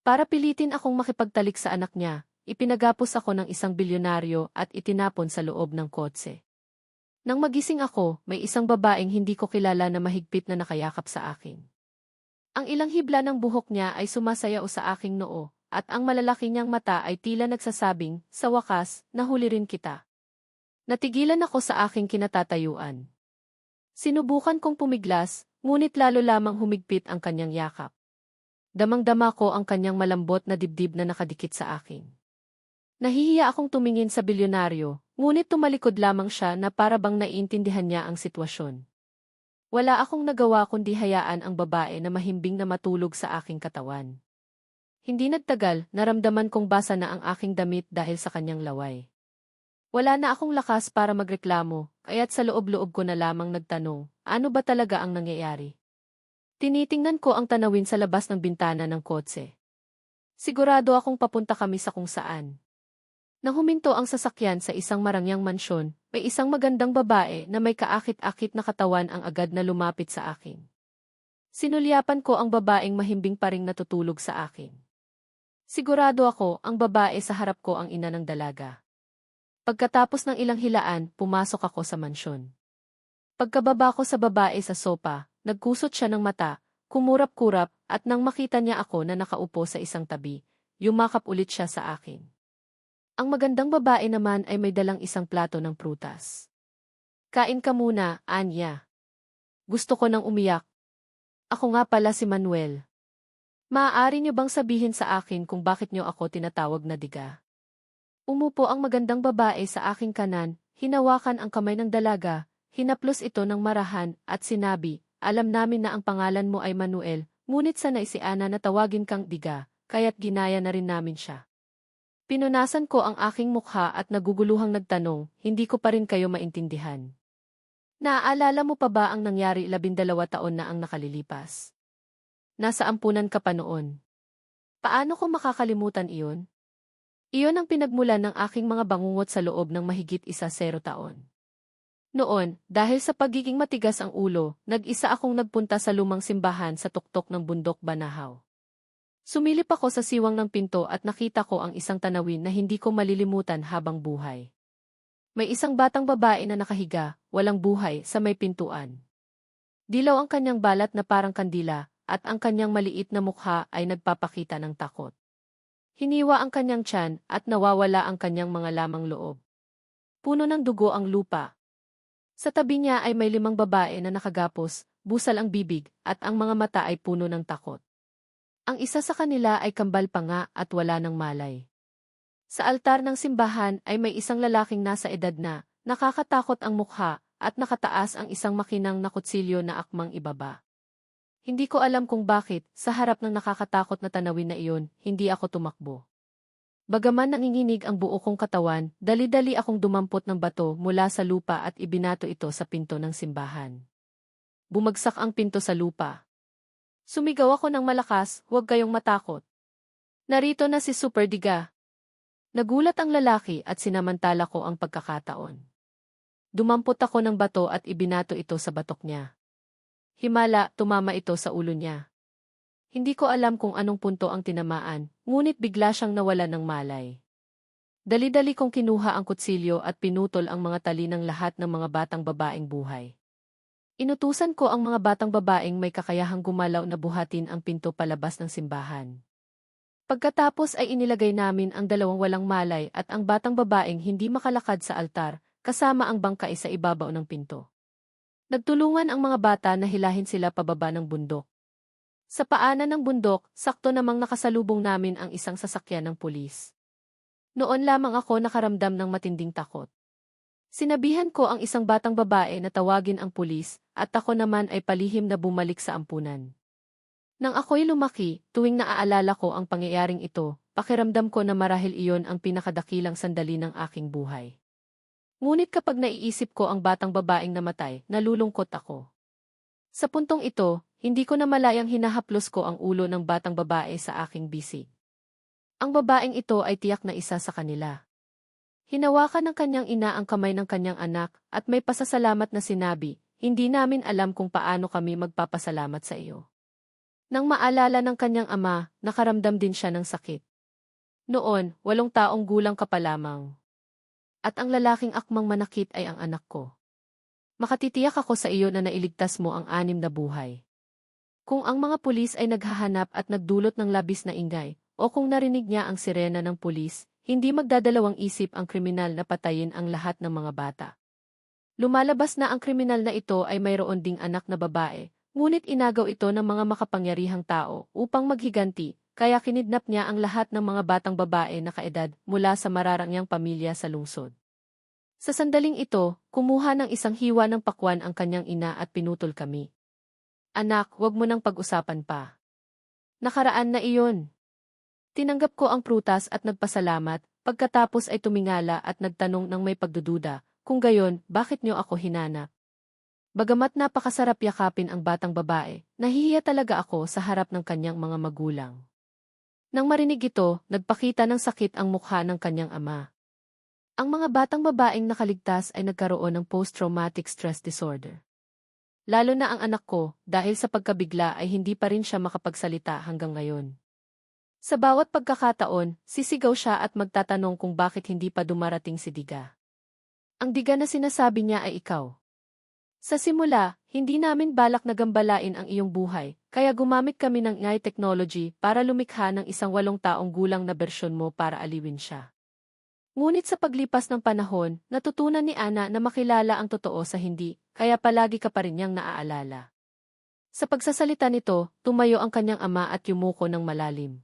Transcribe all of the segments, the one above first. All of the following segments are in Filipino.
Para pilitin akong makipagtalik sa anak niya, ipinagapos ako ng isang bilyonaryo at itinapon sa loob ng kotse. Nang magising ako, may isang babaeng hindi ko kilala na mahigpit na nakayakap sa akin. Ang ilang hibla ng buhok niya ay sumasayaw sa aking noo, at ang malalaki niyang mata ay tila nagsasabing, sa wakas, nahuli rin kita. Natigilan ako sa aking kinatatayuan. Sinubukan kong pumiglas, ngunit lalo lamang humigpit ang kanyang yakap. Damang-dama ko ang kanyang malambot na dibdib na nakadikit sa akin. Nahihiya akong tumingin sa bilyonaryo, ngunit tumalikod lamang siya na para bang naiintindihan niya ang sitwasyon. Wala akong nagawa kundi hayaan ang babae na mahimbing na matulog sa aking katawan. Hindi nagtagal, naramdaman kong basa na ang aking damit dahil sa kanyang laway. Wala na akong lakas para magreklamo, kaya't sa loob-loob ko na lamang nagtanong, ano ba talaga ang nangyayari? Tinitingnan ko ang tanawin sa labas ng bintana ng kotse. Sigurado akong papunta kami sa kung saan. Nang huminto ang sasakyan sa isang marangyang mansyon, may isang magandang babae na may kaakit-akit na katawan ang agad na lumapit sa akin. Sinulyapan ko ang babaeng mahimbing pa ring natutulog sa akin. Sigurado ako, ang babae sa harap ko ang ina ng dalaga. Pagkatapos ng ilang hilaan, pumasok ako sa mansyon. Pagkababa ko sa babae sa sopa, nagkusot siya ng mata, kumurap-kurap, at nang makita niya ako na nakaupo sa isang tabi, yumakap ulit siya sa akin. Ang magandang babae naman ay may dalang isang plato ng prutas. Kain ka muna, Anya. Gusto ko nang umiyak. Ako nga pala si Manuel. Maaari niyo bang sabihin sa akin kung bakit niyo ako tinatawag na diga? Umupo ang magandang babae sa aking kanan, hinawakan ang kamay ng dalaga, hinaplos ito ng marahan, at sinabi, alam namin na ang pangalan mo ay Manuel, ngunit sanay si Ana na tawagin kang diga, kaya't ginaya na rin namin siya. Pinunasan ko ang aking mukha at naguguluhang nagtanong, hindi ko pa rin kayo maintindihan. Naaalala mo pa ba ang nangyari 12 taon na ang nakalilipas? Nasa ampunan ka pa noon. Paano ko makakalimutan iyon? Iyon ang pinagmulan ng aking mga bangungot sa loob ng mahigit 10 taon. Noon, dahil sa pagiging matigas ang ulo, nag-isa akong nagpunta sa lumang simbahan sa tuktok ng bundok Banahaw. Sumilip ako sa siwang ng pinto at nakita ko ang isang tanawin na hindi ko malilimutan habang buhay. May isang batang babae na nakahiga, walang buhay, sa may pintuan. Dilaw ang kanyang balat na parang kandila, at ang kanyang maliit na mukha ay nagpapakita ng takot. Hiniwa ang kanyang tiyan at nawawala ang kanyang mga lamang loob. Puno ng dugo ang lupa. Sa tabi niya ay may 5 babae na nakagapos, busal ang bibig, at ang mga mata ay puno ng takot. Ang isa sa kanila ay kambal pa nga at wala ng malay. Sa altar ng simbahan ay may isang lalaking nasa edad na, nakakatakot ang mukha, at nakataas ang isang makinang na kutsilyo na akmang ibaba. Hindi ko alam kung bakit, sa harap ng nakakatakot na tanawin na iyon, hindi ako tumakbo. Bagaman nanginginig ang buo kong katawan, dali-dali akong dumampot ng bato mula sa lupa at ibinato ito sa pinto ng simbahan. Bumagsak ang pinto sa lupa. Sumigaw ako ng malakas, huwag kayong matakot. Narito na si Super Diga. Nagulat ang lalaki at sinamantala ko ang pagkakataon. Dumampot ako ng bato at ibinato ito sa batok niya. Himala, tumama ito sa ulo niya. Hindi ko alam kung anong punto ang tinamaan, ngunit bigla siyang nawalan ng malay. Dali-dali kong kinuha ang kutsilyo at pinutol ang mga tali ng lahat ng mga batang babaeng buhay. Inutusan ko ang mga batang babaeng may kakayahang gumalaw na buhatin ang pinto palabas ng simbahan. Pagkatapos ay inilagay namin ang 2 walang malay at ang batang babaeng hindi makalakad sa altar, kasama ang bangkay sa ibabaw ng pinto. Nagtulungan ang mga bata na hilahin sila pababa ng bundok. Sa paanan ng bundok, sakto namang nakasalubong namin ang isang sasakyan ng pulis. Noon lamang ako nakaramdam ng matinding takot. Sinabihan ko ang isang batang babae na tawagin ang pulis, at ako naman ay palihim na bumalik sa ampunan. Nang ako'y lumaki, tuwing naaalala ko ang pangyayaring ito, pakiramdam ko na marahil iyon ang pinakadakilang sandali ng aking buhay. Ngunit kapag naiisip ko ang batang babaeng namatay, nalulungkot ako. Sa puntong ito, hindi ko na malayang hinahaplos ko ang ulo ng batang babae sa aking bisig. Ang babaeng ito ay tiyak na isa sa kanila. Hinawakan ng kanyang ina ang kamay ng kanyang anak at may pasasalamat na sinabi, hindi namin alam kung paano kami magpapasalamat sa iyo. Nang maalala ng kanyang ama, nakaramdam din siya ng sakit. Noon, 8 taong gulang ka pa lamang. At ang lalaking akmang manakit ay ang anak ko. Makatitiyak ako sa iyo na nailigtas mo ang 6 na buhay. Kung ang mga pulis ay naghahanap at nagdulot ng labis na ingay, o kung narinig niya ang sirena ng pulis, hindi magdadalawang isip ang kriminal na patayin ang lahat ng mga bata. Lumalabas na ang kriminal na ito ay mayroon ding anak na babae, ngunit inagaw ito ng mga makapangyarihang tao upang maghiganti, kaya kinidnap niya ang lahat ng mga batang babae na kaedad mula sa mararangyang pamilya sa lungsod. Sa sandaling ito, kumuha ng isang hiwa ng pakwan ang kanyang ina at pinutol kami. Anak, wag mo nang pag-usapan pa. Nakaraan na iyon. Tinanggap ko ang prutas at nagpasalamat, pagkatapos ay tumingala at nagtanong ng may pagdududa, kung gayon, bakit niyo ako hinanap? Bagamat napakasarap yakapin ang batang babae, nahihiya talaga ako sa harap ng kanyang mga magulang. Nang marinig ito, nagpakita ng sakit ang mukha ng kanyang ama. Ang mga batang babaeng nakaligtas ay nagkaroon ng post-traumatic stress disorder. Lalo na ang anak ko, dahil sa pagkabigla ay hindi pa rin siya makapagsalita hanggang ngayon. Sa bawat pagkakataon, sisigaw siya at magtatanong kung bakit hindi pa dumarating si Diga. Ang Diga na sinasabi niya ay ikaw. Sa simula, hindi namin balak na gambalain ang iyong buhay, kaya gumamit kami ng AI technology para lumikha ng isang 8 taong gulang na bersyon mo para aliwin siya. Ngunit sa paglipas ng panahon, natutunan ni Ana na makilala ang totoo sa hindi, kaya palagi ka pa rin niyang naaalala. Sa pagsasalita nito, tumayo ang kanyang ama at yumuko ng malalim.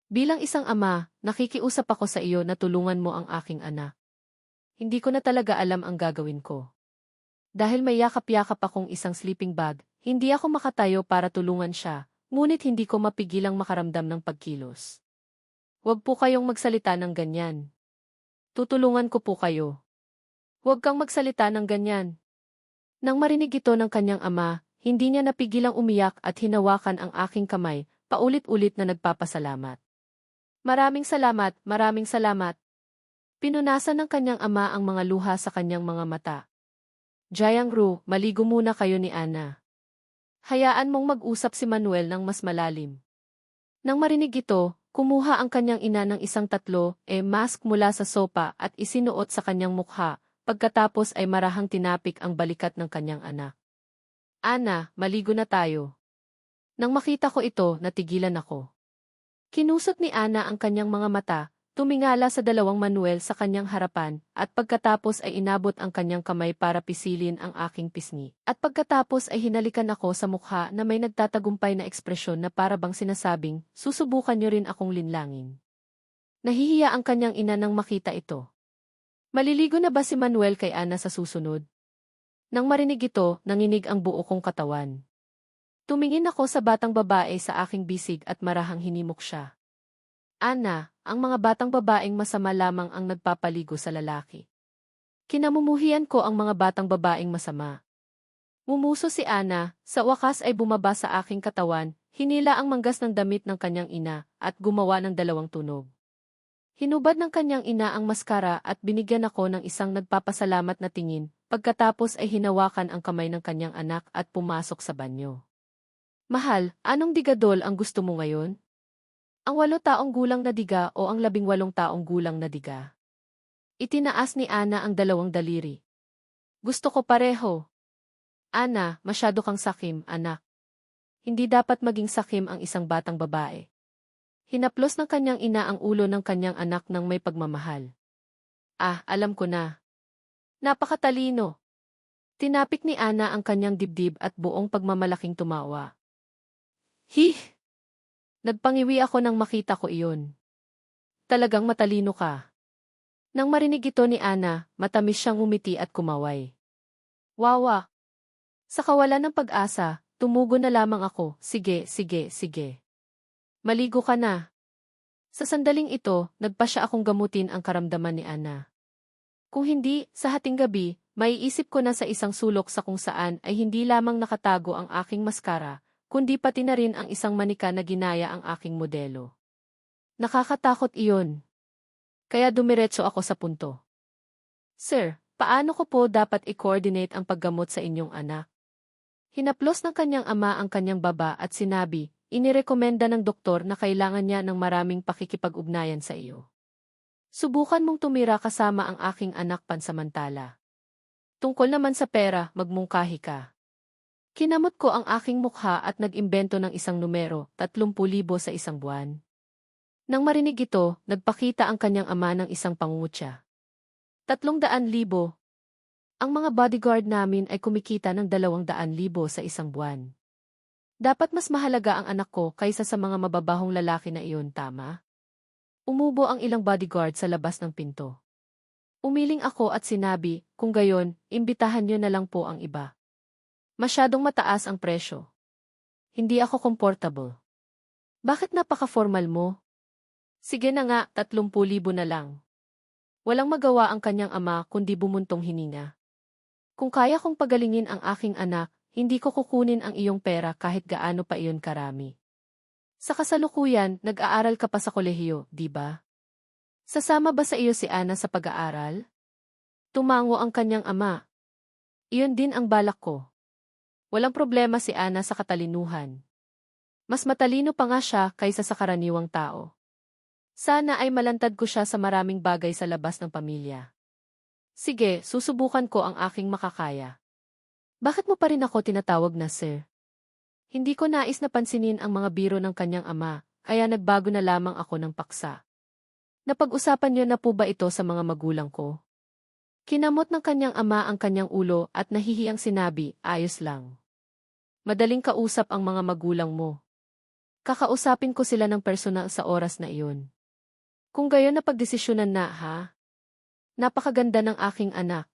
Bilang isang ama, nakikiusap ako sa iyo na tulungan mo ang aking anak. Hindi ko na talaga alam ang gagawin ko. Dahil may yakap-yakap akong isang sleeping bag, hindi ako makatayo para tulungan siya, ngunit hindi ko mapigilang makaramdam ng pagkilos. Huwag po kayong magsalita ng ganyan. Tutulungan ko po kayo. Huwag kang magsalita ng ganyan. Nang marinig ito ng kanyang ama, hindi niya napigilang umiyak at hinawakan ang aking kamay, paulit-ulit na nagpapasalamat. Maraming salamat, maraming salamat. Pinunasan ng kanyang ama ang mga luha sa kanyang mga mata. Jiangru, maligo muna kayo ni Ana. Hayaan mong mag-usap si Manuel ng mas malalim. Nang marinig ito, kumuha ang kanyang ina ng isang mask mula sa sopa at isinuot sa kanyang mukha, pagkatapos ay marahang tinapik ang balikat ng kanyang anak. Ana, maligo na tayo. Nang makita ko ito, natigilan ako. Kinusot ni Ana ang kanyang mga mata, tumingala sa 2 Manuel sa kanyang harapan, at pagkatapos ay inabot ang kanyang kamay para pisilin ang aking pisngi. At pagkatapos ay hinalikan ako sa mukha na may nagtatagumpay na ekspresyon na para bang sinasabing, susubukan niyo rin akong linlangin. Nahihiya ang kanyang ina nang makita ito. Maliligo na ba si Manuel kay Ana sa susunod? Nang marinig ito, nanginig ang buo kong katawan. Tumingin ako sa batang babae sa aking bisig at marahang hinimok siya. Ana, ang mga batang babaeng masama lamang ang nagpapaligo sa lalaki. Kinamumuhian ko ang mga batang babaeng masama. Mumuso si Ana, sa wakas ay bumaba sa aking katawan, hinila ang manggas ng damit ng kanyang ina, at gumawa ng 2 tunog. Hinubad ng kanyang ina ang maskara at binigyan ako ng isang nagpapasalamat na tingin, pagkatapos ay hinawakan ang kamay ng kanyang anak at pumasok sa banyo. Mahal, anong digadol ang gusto mo ngayon? Ang 8 taong gulang na diga o ang 18 taong gulang na diga? Itinaas ni Ana ang 2 daliri. Gusto ko pareho. Ana, masyado kang sakim, anak. Hindi dapat maging sakim ang isang batang babae. Hinaplos ng kanyang ina ang ulo ng kanyang anak ng may pagmamahal. Ah, alam ko na. Napakatalino. Tinapik ni Ana ang kanyang dibdib at buong pagmamalaking tumawa. Hih! Nagpangiwi ako nang makita ko iyon. Talagang matalino ka. Nang marinig ito ni Ana, matamis siyang umiti at kumaway. Wawa! Sa kawalan ng pag-asa, tumugo na lamang ako, sige, sige, sige. Maligo ka na. Sa sandaling ito, nagpasya akong gamutin ang karamdaman ni Ana. Kung hindi, sa hating gabi, maiisip ko na sa isang sulok sa kung saan ay hindi lamang nakatago ang aking maskara, kundi pati na rin ang isang manika na ginaya ang aking modelo. Nakakatakot iyon. Kaya dumiretso ako sa punto. Sir, paano ko po dapat i-coordinate ang paggamot sa inyong anak? Hinaplos ng kanyang ama ang kanyang baba at sinabi, inirekomenda ng doktor na kailangan niya ng maraming pakikipag-ugnayan sa iyo. Subukan mong tumira kasama ang aking anak pansamantala. Tungkol naman sa pera, magmungkahi ka. Kinamot ko ang aking mukha at nag-imbento ng isang numero, 30,000 sa isang buwan. Nang marinig ito, nagpakita ang kanyang ama ng isang pangungutya. 300,000. Ang mga bodyguard namin ay kumikita ng 200,000 sa isang buwan. Dapat mas mahalaga ang anak ko kaysa sa mga mababahong lalaki na iyon, tama? Umubo ang ilang bodyguard sa labas ng pinto. Umiling ako at sinabi, kung gayon, imbitahan niyo na lang po ang iba. Masyadong mataas ang presyo. Hindi ako comfortable. Bakit napaka-formal mo? Sige na nga, 30,000 na lang. Walang magawa ang kanyang ama kundi bumuntong hininga. Kung kaya kong pagalingin ang aking anak, hindi ko kukunin ang iyong pera kahit gaano pa iyon karami. Sa kasalukuyan, nag-aaral ka pa sa kolehiyo, di ba? Sasama ba sa iyo si Ana sa pag-aaral? Tumango ang kanyang ama. Iyon din ang balak ko. Walang problema si Ana sa katalinuhan. Mas matalino pa nga siya kaysa sa karaniwang tao. Sana ay malantad ko siya sa maraming bagay sa labas ng pamilya. Sige, susubukan ko ang aking makakaya. Bakit mo pa rin ako tinatawag na sir? Hindi ko nais na pansinin ang mga biro ng kanyang ama, kaya nagbago na lamang ako ng paksa. Napag-usapan niyo na po ba ito sa mga magulang ko? Kinamot ng kanyang ama ang kanyang ulo at nahihiyang sinabi, ayos lang. Madaling kausap ang mga magulang mo. Kakausapin ko sila ng personal sa oras na iyon. Kung gayon napagdesisyonan na, ha? Napakaganda ng aking anak.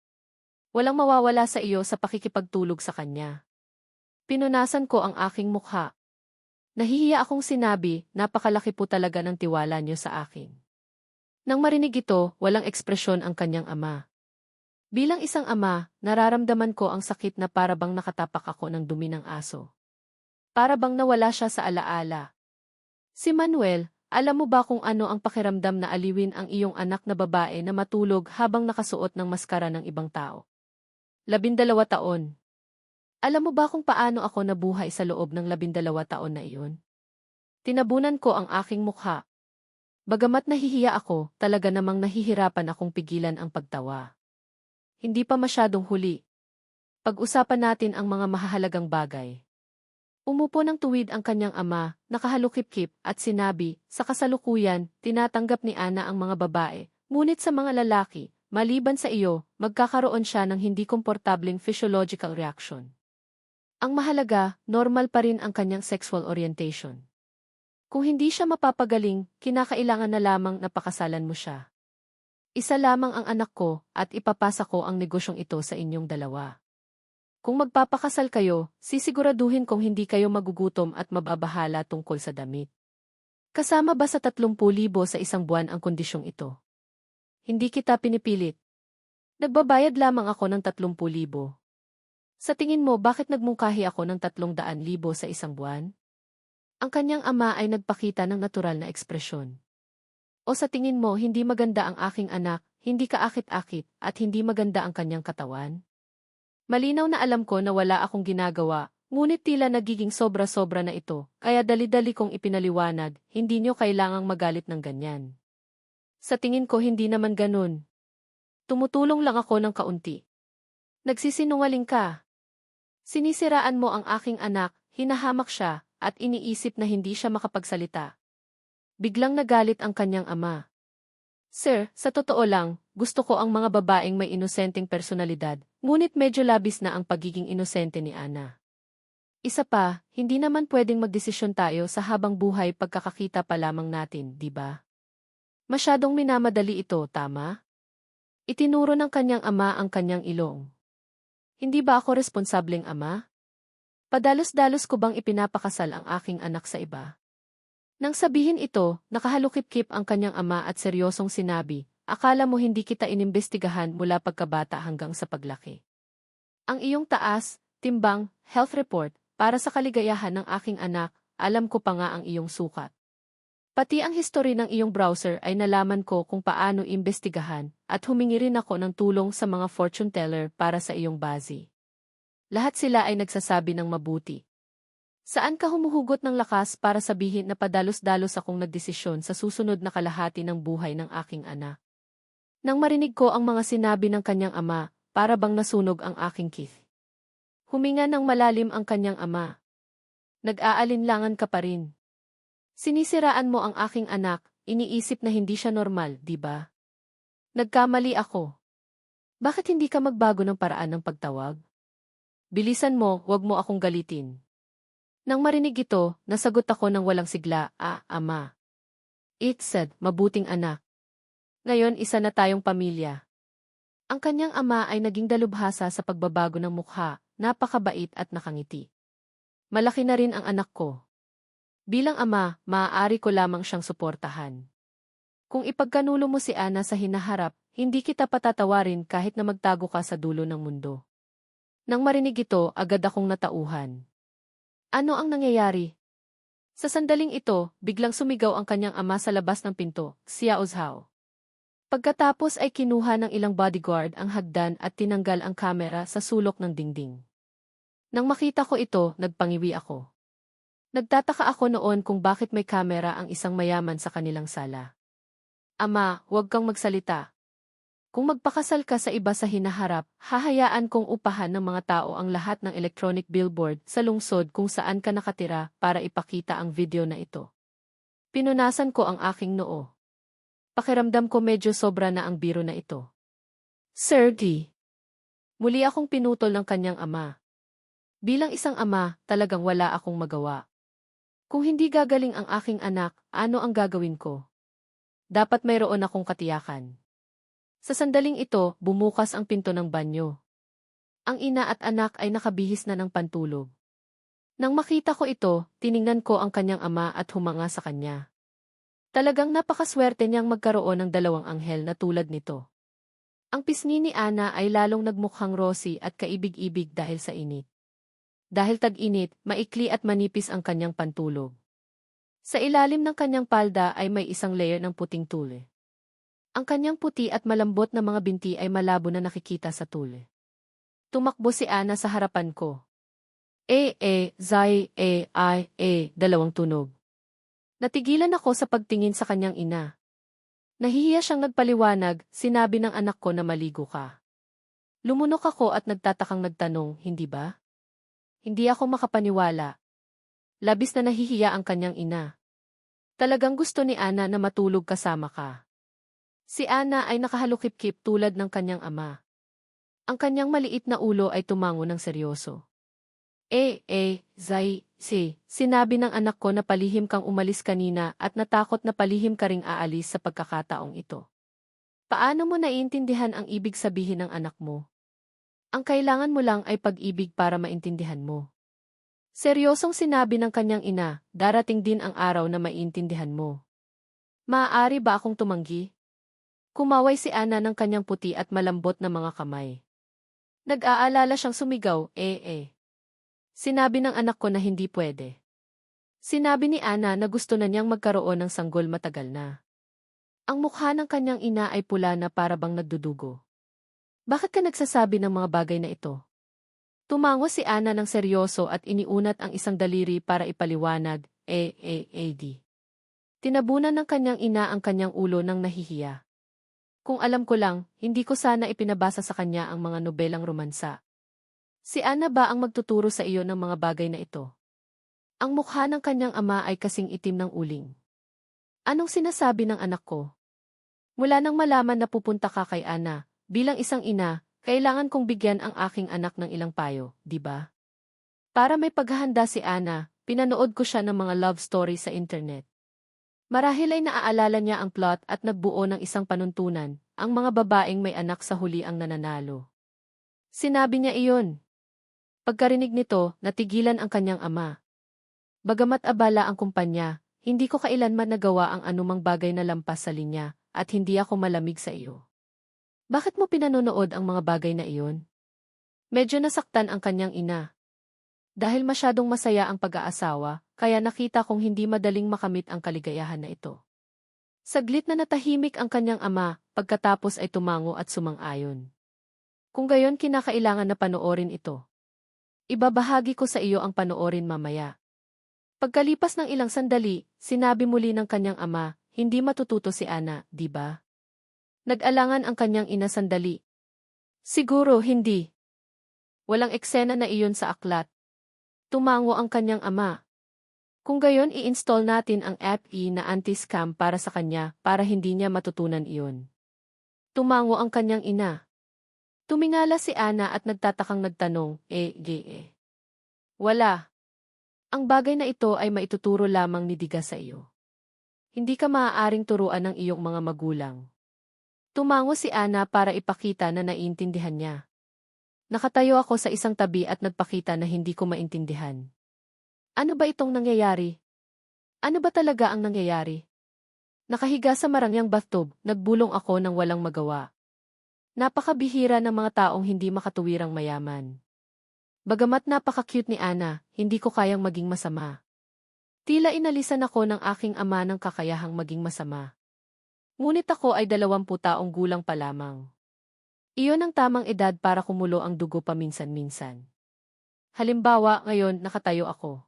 Walang mawawala sa iyo sa pakikipagtulog sa kanya. Pinunasan ko ang aking mukha. Nahihiya akong sinabi, napakalaki po talaga ng tiwala niyo sa akin. Nang marinig ito, walang ekspresyon ang kanyang ama. Bilang isang ama, nararamdaman ko ang sakit na parabang nakatapak ako ng dumi ng aso. Parabang nawala siya sa alaala. Si Manuel, alam mo ba kung ano ang pakiramdam na aliwin ang iyong anak na babae na matulog habang nakasuot ng maskara ng ibang tao? 12 taon. Alam mo ba kung paano ako nabuhay sa loob ng 12 taon na iyon? Tinabunan ko ang aking mukha. Bagamat nahihiya ako, talaga namang nahihirapan akong pigilan ang pagtawa. Hindi pa masyadong huli. Pag-usapan natin ang mga mahahalagang bagay. Umupo ng tuwid ang kanyang ama, nakahalukip-kip, at sinabi, sa kasalukuyan, tinatanggap ni Ana ang mga babae, ngunit sa mga lalaki, maliban sa iyo, magkakaroon siya ng hindi komportabling physiological reaction. Ang mahalaga, normal pa rin ang kanyang sexual orientation. Kung hindi siya mapapagaling, kinakailangan na lamang na pakasalan mo siya. Isa lamang ang anak ko, at ipapasa ko ang negosyong ito sa inyong dalawa. Kung magpapakasal kayo, sisiguraduhin kong hindi kayo magugutom at mababahala tungkol sa damit. Kasama ba sa 30,000 sa isang buwan ang kondisyong ito? Hindi kita pinipilit. Nagbabayad lamang ako ng 30,000. Sa tingin mo bakit nagmungkahi ako ng 300,000 sa isang buwan? Ang kanyang ama ay nagpakita ng natural na ekspresyon. O sa tingin mo hindi maganda ang aking anak, hindi kaakit-akit, at hindi maganda ang kanyang katawan? Malinaw na alam ko na wala akong ginagawa, ngunit tila nagiging sobra-sobra na ito, kaya dali-dali kong ipinaliwanag, hindi nyo kailangang magalit ng ganyan. Sa tingin ko hindi naman ganun. Tumutulong lang ako ng kaunti. Nagsisinungaling ka. Sinisiraan mo ang aking anak, hinahamak siya, at iniisip na hindi siya makapagsalita. Biglang nagalit ang kanyang ama. Sir, sa totoo lang, gusto ko ang mga babaeng may inosenteng personalidad, ngunit medyo labis na ang pagiging inosente ni Ana. Isa pa, hindi naman pwedeng magdesisyon tayo sa habang buhay pagkakakita pa lamang natin, di ba? Masyadong minamadali ito, tama? Itinuro ng kanyang ama ang kanyang ilong. Hindi ba ako responsableng ama? Padalos-dalos ko bang ipinapakasal ang aking anak sa iba? Nang sabihin ito, nakahalukip-kip ang kanyang ama at seryosong sinabi, akala mo hindi kita inimbestigahan mula pagkabata hanggang sa paglaki. Ang iyong taas, timbang, health report, para sa kaligayahan ng aking anak, alam ko pa nga ang iyong sukat. Pati ang history ng iyong browser ay nalaman ko kung paano imbestigahan, at humingi rin ako ng tulong sa mga fortune teller para sa iyong bazi. Lahat sila ay nagsasabi ng mabuti. Saan ka humuhugot ng lakas para sabihin na padalos-dalos akong nagdesisyon sa susunod na kalahati ng buhay ng aking anak? Nang marinig ko ang mga sinabi ng kanyang ama, para bang nasunog ang aking kith. Huminga ng malalim ang kanyang ama. Nag-aalinlangan ka pa rin. Sinisiraan mo ang aking anak, iniisip na hindi siya normal, di ba? Nagkamali ako. Bakit hindi ka magbago ng paraan ng pagtawag? Bilisan mo, wag mo akong galitin. Nang marinig ito, nasagot ako ng walang sigla, ama. It said, mabuting anak. Ngayon isa na tayong pamilya. Ang kanyang ama ay naging dalubhasa sa pagbabago ng mukha, napakabait at nakangiti. Malaki na rin ang anak ko. Bilang ama, maaari ko lamang siyang suportahan. Kung ipagkanulo mo si Ana sa hinaharap, hindi kita patatawarin kahit na magtago ka sa dulo ng mundo. Nang marinig ito, agad akong natauhan. Ano ang nangyayari? Sa sandaling ito, biglang sumigaw ang kanyang ama sa labas ng pinto, Xiao Zhao. Pagkatapos ay kinuha ng ilang bodyguard ang hagdan at tinanggal ang kamera sa sulok ng dingding. Nang makita ko ito, nagpangiwi ako. Nagtataka ako noon kung bakit may kamera ang isang mayaman sa kanilang sala. Ama, huwag kang magsalita. Kung magpakasal ka sa iba sa hinaharap, hahayaan kong upahan ng mga tao ang lahat ng electronic billboard sa lungsod kung saan ka nakatira para ipakita ang video na ito. Pinunasan ko ang aking noo. Pakiramdam ko medyo sobra na ang biro na ito. Sir D. Muli akong pinutol ng kanyang ama. Bilang isang ama, talagang wala akong magawa. Kung hindi gagaling ang aking anak, ano ang gagawin ko? Dapat mayroon akong katiyakan. Sa sandaling ito, bumukas ang pinto ng banyo. Ang ina at anak ay nakabihis na ng pantulog. Nang makita ko ito, tiningnan ko ang kanyang ama at humanga sa kanya. Talagang napakaswerte niyang magkaroon ng dalawang anghel na tulad nito. Ang pisngi ni Ana ay lalong nagmukhang rosy at kaibig-ibig dahil sa init. Dahil tag-init, maikli at manipis ang kanyang pantulog. Sa ilalim ng kanyang palda ay may isang layer ng puting tule. Ang kanyang puti at malambot na mga binti ay malabo na nakikita sa tule. Tumakbo si Ana sa harapan ko. Dalawang tunog. Natigilan ako sa pagtingin sa kanyang ina. Nahihiya siyang nagpaliwanag, sinabi ng anak ko na maligo ka. Lumunok ako at nagtatakang nagtanong, hindi ba? Hindi ako makapaniwala. Labis na nahihiya ang kanyang ina. Talagang gusto ni Ana na matulog kasama ka. Si Ana ay nakahalukip-kip tulad ng kanyang ama. Ang kanyang maliit na ulo ay tumango ng seryoso. Sinabi ng anak ko na palihim kang umalis kanina at natakot na palihim ka ring aalis sa pagkakataong ito. Paano mo naiintindihan ang ibig sabihin ng anak mo? Ang kailangan mo lang ay pag-ibig para maintindihan mo. Seryosong sinabi ng kanyang ina, darating din ang araw na maintindihan mo. Maaari ba akong tumanggi? Kumaway si Ana ng kanyang puti at malambot na mga kamay. Nag-aalala siyang sumigaw, Sinabi ng anak ko na hindi pwede. Sinabi ni Ana na gusto na niyang magkaroon ng sanggol matagal na. Ang mukha ng kanyang ina ay pula na para bang nagdudugo. Bakit ka nagsasabi ng mga bagay na ito? Tumango si Ana ng seryoso at iniunat ang isang daliri para ipaliwanag, Tinabunan ng kanyang ina ang kanyang ulo ng nahihiya. Kung alam ko lang, hindi ko sana ipinabasa sa kanya ang mga nobelang romansa. Si Ana ba ang magtuturo sa iyo ng mga bagay na ito? Ang mukha ng kanyang ama ay kasing itim ng uling. Anong sinasabi ng anak ko? Mula nang malaman na pupunta ka kay Ana, bilang isang ina, kailangan kong bigyan ang aking anak ng ilang payo, di ba? Para may paghahanda si Ana, pinanood ko siya ng mga love story sa internet. Marahil ay naaalala niya ang plot at nagbuo ng isang panuntunan, ang mga babaeng may anak sa huli ang nananalo. Sinabi niya iyon. Pagkarinig nito, natigilan ang kanyang ama. Bagamat abala ang kumpanya, hindi ko kailanman nagawa ang anumang bagay na lampas sa linya, at hindi ako malamig sa iyo. Bakit mo pinanonood ang mga bagay na iyon? Medyo nasaktan ang kanyang ina. Dahil masyadong masaya ang pag-aasawa, kaya nakita kong hindi madaling makamit ang kaligayahan na ito. Saglit na natahimik ang kanyang ama, pagkatapos ay tumango at sumang-ayon. Kung gayon kinakailangan na panoorin ito. Ibabahagi ko sa iyo ang panoorin mamaya. Pagkalipas ng ilang sandali, sinabi muli ng kanyang ama, hindi matututo si Ana, di ba? Nag-alangan ang kanyang ina sandali. Siguro hindi. Walang eksena na iyon sa aklat. Tumango ang kanyang ama. Kung gayon i-install natin ang app na anti-scam para sa kanya para hindi niya matutunan iyon. Tumango ang kanyang ina. Tumingala si Ana at nagtatakang nagtanong, Wala. Ang bagay na ito ay maituturo lamang ni Diga sa iyo. Hindi ka maaaring turuan ng iyong mga magulang. Tumango si Ana para ipakita na naiintindihan niya. Nakatayo ako sa isang tabi at nagpakita na hindi ko maintindihan. Ano ba itong nangyayari? Ano ba talaga ang nangyayari? Nakahiga sa marangyang bathtub, nagbulong ako ng walang magawa. Napakabihira ng mga taong hindi makatuwirang mayaman. Bagamat napaka-cute ni Ana, hindi ko kayang maging masama. Tila inalisan ako ng aking ama ng kakayahang maging masama. Ngunit ako ay 20 taong gulang pa lamang. Iyon ang tamang edad para kumulo ang dugo paminsan-minsan. Halimbawa, ngayon nakatayo ako.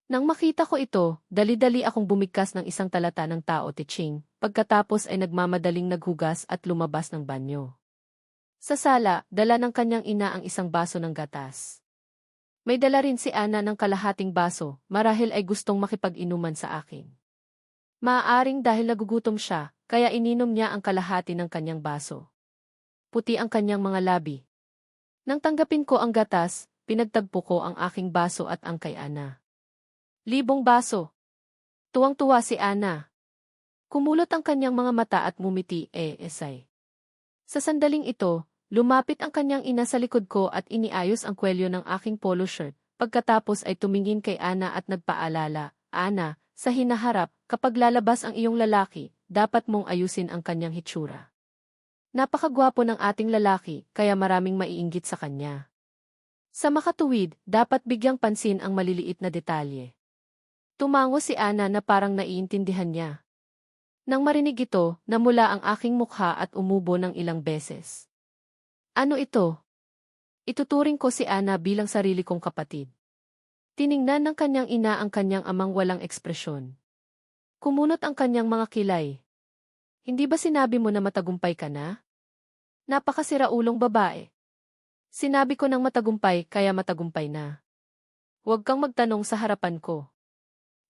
Nang makita ko ito, dali-dali akong bumigkas ng isang talata ng Tao Te Ching, pagkatapos ay nagmamadaling naghugas at lumabas ng banyo. Sa sala, dala ng kanyang ina ang isang baso ng gatas. May dala rin si Ana ng kalahating baso, marahil ay gustong makipag-inuman sa akin. Maaaring dahil nagugutom siya, kaya ininom niya ang kalahati ng kanyang baso. Puti ang kanyang mga labi. Nang tanggapin ko ang gatas, pinagtagpo ko ang aking baso at ang kay Ana. 1,000 baso. Tuwang-tuwa si Ana. Kumulot ang kanyang mga mata at mumiti, esay. Sa sandaling ito, lumapit ang kanyang ina sa likod ko at iniayos ang kwelyo ng aking polo shirt, pagkatapos ay tumingin kay Ana at nagpaalala, Ana, sa hinaharap, kapag lalabas ang iyong lalaki, dapat mong ayusin ang kanyang hitsura. Napakagwapo ng ating lalaki, kaya maraming maiinggit sa kanya. Sa makatuwid, dapat bigyang pansin ang maliliit na detalye. Tumango si Ana na parang naiintindihan niya. Nang marinig ito, namula ang aking mukha at umubo ng ilang beses. Ano ito? Ituturing ko si Ana bilang sarili kong kapatid. Tiningnan ng kanyang ina ang kanyang amang walang ekspresyon. Kumunot ang kanyang mga kilay. Hindi ba sinabi mo na matagumpay ka na? Napakasiraulong babae. Sinabi ko ng matagumpay kaya matagumpay na. Huwag kang magtanong sa harapan ko.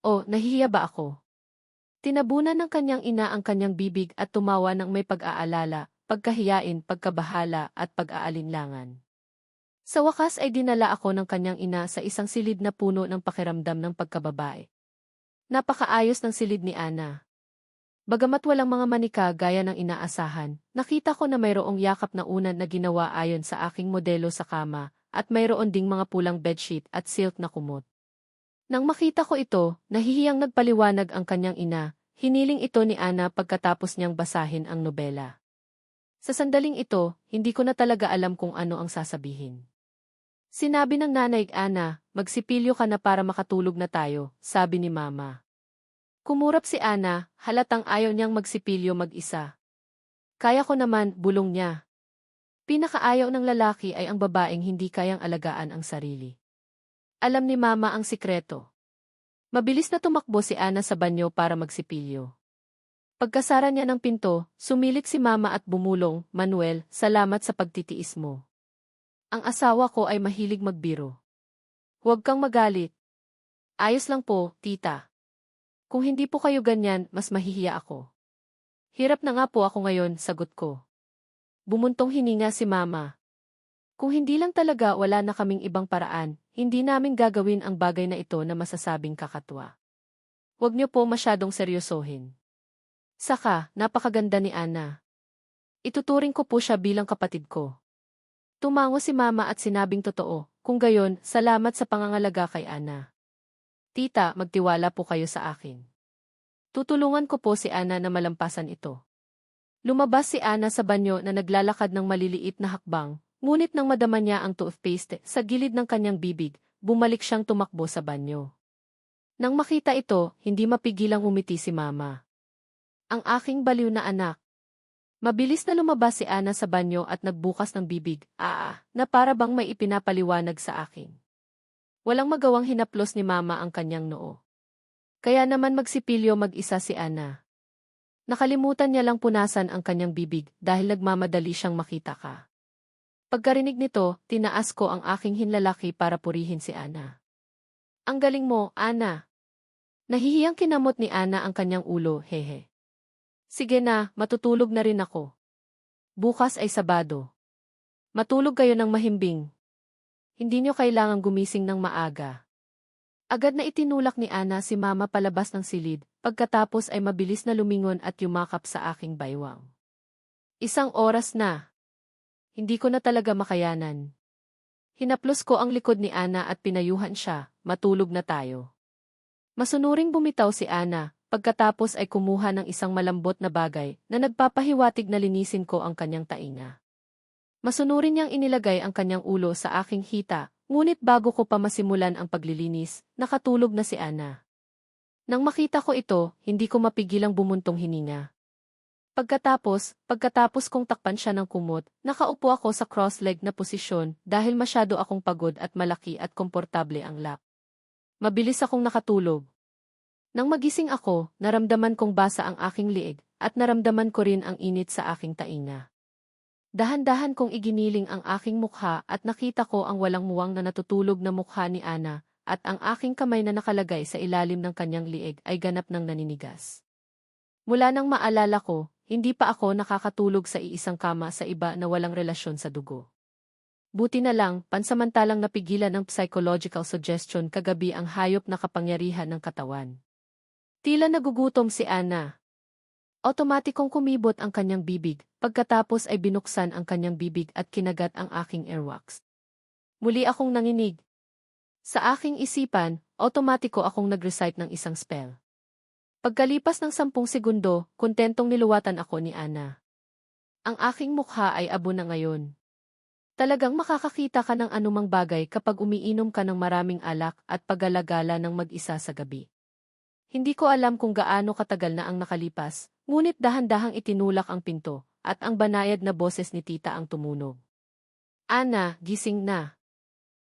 O, nahihiya ba ako? Tinabunan ng kanyang ina ang kanyang bibig at tumawa ng may pag-aalala, pagkahiyain, pagkabahala at pag-aalinlangan. Sa wakas ay dinala ako ng kanyang ina sa isang silid na puno ng pakiramdam ng pagkababae. Napakaayos ng silid ni Ana. Bagamat walang mga manika gaya ng inaasahan, nakita ko na mayroong yakap na unan na ginawa ayon sa aking modelo sa kama, at mayroon ding mga pulang bedsheet at silk na kumot. Nang makita ko ito, nahihiyang nagpaliwanag ang kanyang ina, hiniling ito ni Ana pagkatapos niyang basahin ang nobela. Sa sandaling ito, hindi ko na talaga alam kung ano ang sasabihin. Sinabi ng nanay, Ana, magsipilyo ka na para makatulog na tayo, sabi ni Mama. Kumurap si Ana, halatang ayaw niyang magsipilyo mag-isa. Kaya ko naman, bulong niya. Pinakaayaw ng lalaki ay ang babaeng hindi kayang alagaan ang sarili. Alam ni Mama ang sikreto. Mabilis na tumakbo si Ana sa banyo para magsipilyo. Pagkasara niya ng pinto, sumilit si Mama at bumulong, Manuel, salamat sa pagtitiis mo. Ang asawa ko ay mahilig magbiro. Huwag kang magalit. Ayos lang po, tita. Kung hindi po kayo ganyan, mas mahihiya ako. Hirap na nga po ako ngayon, sagot ko. Bumuntong hininga si Mama. Kung hindi lang talaga wala na kaming ibang paraan, hindi namin gagawin ang bagay na ito na masasabing kakatwa. Huwag niyo po masyadong seryosohin. Saka, napakaganda ni Ana. Ituturing ko po siya bilang kapatid ko. Tumango si Mama at sinabing totoo, kung gayon, salamat sa pangangalaga kay Ana. Tita, magtiwala po kayo sa akin. Tutulungan ko po si Ana na malampasan ito. Lumabas si Ana sa banyo na naglalakad ng maliliit na hakbang, ngunit nang madama niya ang toothpaste sa gilid ng kanyang bibig, bumalik siyang tumakbo sa banyo. Nang makita ito, hindi mapigilang umiti si Mama. Ang aking baliw na anak. Mabilis na lumabas si Ana sa banyo at nagbukas ng bibig, na para bang may ipinapaliwanag sa akin. Walang magawang hinaplos ni Mama ang kanyang noo. Kaya naman magsipilyo mag-isa si Ana. Nakalimutan niya lang punasan ang kanyang bibig dahil nagmamadali siyang makita ka. Pagkarinig nito, tinaas ko ang aking hinlalaki para purihin si Ana. Ang galing mo, Ana. Nahihiyang kinamot ni Ana ang kanyang ulo, hehe. Sige na, matutulog na rin ako. Bukas ay Sabado. Matulog kayo ng mahimbing. Hindi niyo kailangang gumising ng maaga. Agad na itinulak ni Ana si Mama palabas ng silid, pagkatapos ay mabilis na lumingon at yumakap sa aking baywang. 1 oras na. Hindi ko na talaga makayanan. Hinaplos ko ang likod ni Ana at pinayuhan siya, matulog na tayo. Masunuring bumitaw si Ana, pagkatapos ay kumuha ng isang malambot na bagay na nagpapahiwatig na linisin ko ang kanyang tainga. Masunurin niyang inilagay ang kanyang ulo sa aking hita, ngunit bago ko pa masimulan ang paglilinis, nakatulog na si Ana. Nang makita ko ito, hindi ko mapigilang bumuntong hininga. Pagkatapos kong takpan siya ng kumot, nakaupo ako sa cross-leg na posisyon dahil masyado akong pagod at malaki at komportable ang lap. Mabilis akong nakatulog. Nang magising ako, naramdaman kong basa ang aking liig at naramdaman ko rin ang init sa aking tainga. Dahan-dahan kong iginiling ang aking mukha at nakita ko ang walang muwang na natutulog na mukha ni Ana at ang aking kamay na nakalagay sa ilalim ng kanyang liig ay ganap ng naninigas. Mula nang maalala ko, hindi pa ako nakakatulog sa iisang kama sa iba na walang relasyon sa dugo. Buti na lang, pansamantalang napigilan ng psychological suggestion kagabi ang hayop na kapangyarihan ng katawan. Tila nagugutom si Ana. Otomatikong kumibot ang kanyang bibig, pagkatapos ay binuksan ang kanyang bibig at kinagat ang aking airwax. Muli akong nanginig. Sa aking isipan, otomatiko akong nag-recite ng isang spell. Pagkalipas ng 10 segundo, kontentong niluwatan ako ni Ana. Ang aking mukha ay abo na ngayon. Talagang makakakita ka ng anumang bagay kapag umiinom ka ng maraming alak at paggalagala ng mag-isa sa gabi. Hindi ko alam kung gaano katagal na ang nakalipas, ngunit dahan-dahang itinulak ang pinto, at ang banayad na boses ni tita ang tumunog. Ana, gising na.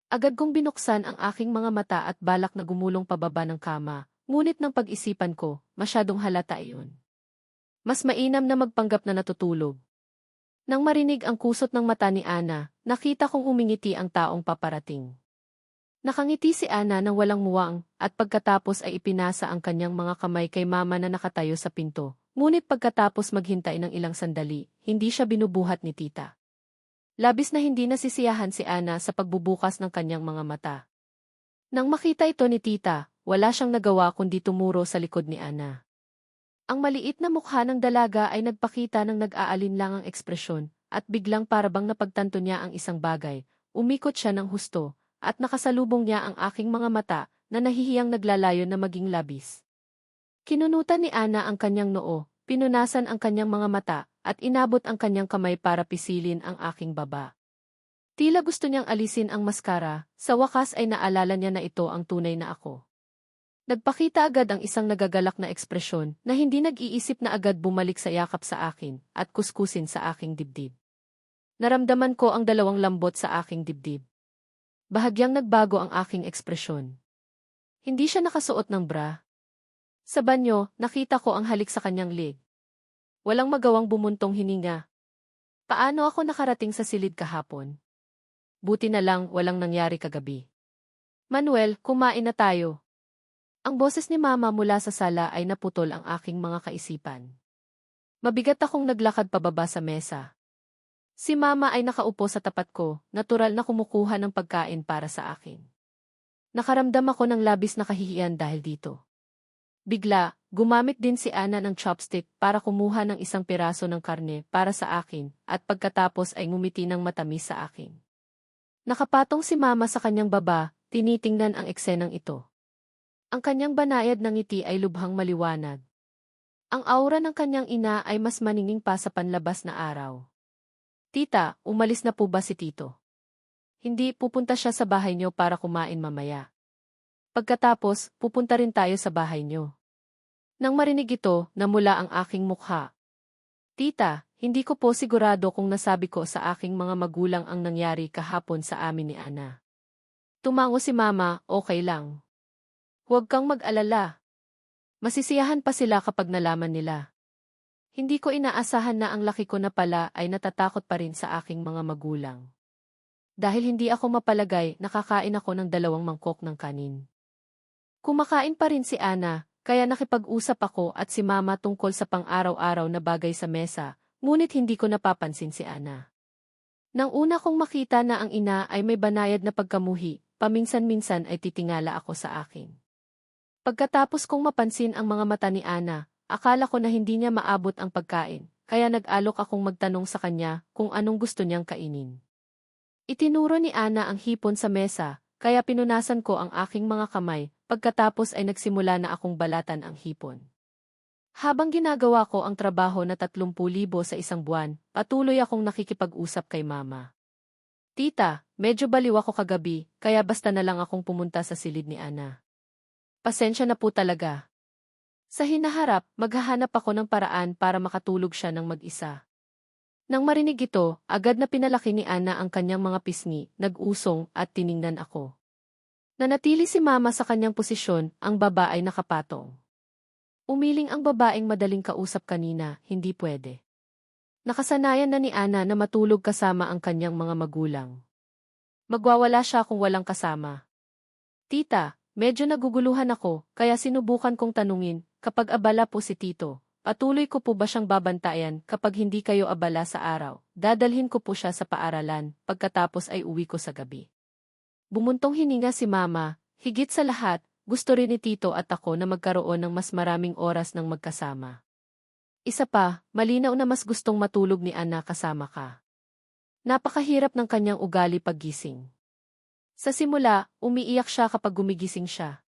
Agad kong binuksan ang aking mga mata at balak na gumulong pababa ng kama, ngunit nang pag-isipan ko, masyadong halata iyon. Mas mainam na magpanggap na natutulog. Nang marinig ang kusot ng mata ni Ana, nakita kong umingiti ang taong paparating. Nakangiti si Ana ng walang muwang, at pagkatapos ay ipinasa ang kanyang mga kamay kay Mama na nakatayo sa pinto. Ngunit pagkatapos maghintay ng ilang sandali, hindi siya binubuhat ni tita. Labis na hindi nasisiyahan si Ana sa pagbubukas ng kanyang mga mata. Nang makita ito ni tita, wala siyang nagawa kundi tumuro sa likod ni Ana. Ang maliit na mukha ng dalaga ay nagpakita ng nag-aalinlangang ekspresyon, at biglang parabang napagtanto niya ang isang bagay, umikot siya ng husto, at nakasalubong niya ang aking mga mata na nahihiyang naglalayo na maging labis. Kinunutan ni Ana ang kanyang noo, pinunasan ang kanyang mga mata, at inabot ang kanyang kamay para pisilin ang aking baba. Tila gusto niyang alisin ang maskara, sa wakas ay naalala niya na ito ang tunay na ako. Nagpakita agad ang isang nagagalak na ekspresyon na hindi nag-iisip na agad bumalik sa yakap sa akin at kuskusin sa aking dibdib. Naramdaman ko ang dalawang lambot sa aking dibdib. Bahagyang nagbago ang aking ekspresyon. Hindi siya nakasuot ng bra. Sa banyo, nakita ko ang halik sa kanyang leg. Walang magawang bumuntong hininga. Paano ako nakarating sa silid kahapon? Buti na lang walang nangyari kagabi. Manuel, kumain na tayo. Ang boses ni Mama mula sa sala ay naputol ang aking mga kaisipan. Mabigat akong naglakad pababa sa mesa. Si Mama ay nakaupo sa tapat ko, natural na kumukuha ng pagkain para sa akin. Nakaramdam ako ng labis na kahihiyan dahil dito. Bigla, gumamit din si Ana ng chopstick para kumuha ng isang piraso ng karne para sa akin at pagkatapos ay ngumiti ng matamis sa akin. Nakapatong si Mama sa kanyang baba, tinitingnan ang eksenang ito. Ang kanyang banayad ng ngiti ay lubhang maliwanag. Ang aura ng kanyang ina ay mas maninging pa sa panlabas na araw. Tita, umalis na po ba si Tito? Hindi, pupunta siya sa bahay niyo para kumain mamaya. Pagkatapos, pupunta rin tayo sa bahay niyo. Nang marinig ito, namula ang aking mukha. Tita, hindi ko po sigurado kung nasabi ko sa aking mga magulang ang nangyari kahapon sa amin ni Ana. Tumango si Mama, okay lang. Huwag kang mag-alala. Masisiyahan pa sila kapag nalaman nila. Hindi ko inaasahan na ang laki ko na pala ay natatakot pa rin sa aking mga magulang. Dahil hindi ako mapalagay, nakakain ako ng 2 mangkok ng kanin. Kumakain pa rin si Ana, kaya nakipag-usap ako at si Mama tungkol sa pang-araw-araw na bagay sa mesa, ngunit hindi ko napapansin si Ana. Nang una kong makita na ang ina ay may banayad na pagkamuhi, paminsan-minsan ay titingala ako sa akin. Pagkatapos kong mapansin ang mga mata ni Ana, akala ko na hindi niya maabot ang pagkain, kaya nag-alok akong magtanong sa kanya kung anong gusto niyang kainin. Itinuro ni Ana ang hipon sa mesa, kaya pinunasan ko ang aking mga kamay, pagkatapos ay nagsimula na akong balatan ang hipon. Habang ginagawa ko ang trabaho na 30,000 sa isang buwan, patuloy akong nakikipag-usap kay Mama. Tita, medyo baliw ako kagabi, kaya basta na lang akong pumunta sa silid ni Ana. Pasensya na po talaga. Sa hinaharap, maghahanap ako ng paraan para makatulog siya ng mag-isa. Nang marinig ito, agad na pinalaki ni Ana ang kanyang mga pisngi, nag-usong at tiningnan ako. Nanatili si Mama sa kanyang posisyon, ang baba ay nakapatong. Umiling ang babaeng madaling kausap kanina, hindi pwede. Nakasanayan na ni Ana na matulog kasama ang kanyang mga magulang. Magwawala siya kung walang kasama. Tita, medyo naguguluhan ako, kaya sinubukan kong tanungin, kapag abala po si Tito, patuloy ko po ba siyang babantayan kapag hindi kayo abala sa araw? Dadalhin ko po siya sa paaralan, pagkatapos ay uwi ko sa gabi. Bumuntong hininga si Mama, higit sa lahat, gusto rin ni Tito at ako na magkaroon ng mas maraming oras ng magkasama. Isa pa, malinaw na mas gustong matulog ni Ana kasama ka. Napakahirap ng kanyang ugali paggising. Sa simula, umiiyak siya kapag gumigising siya.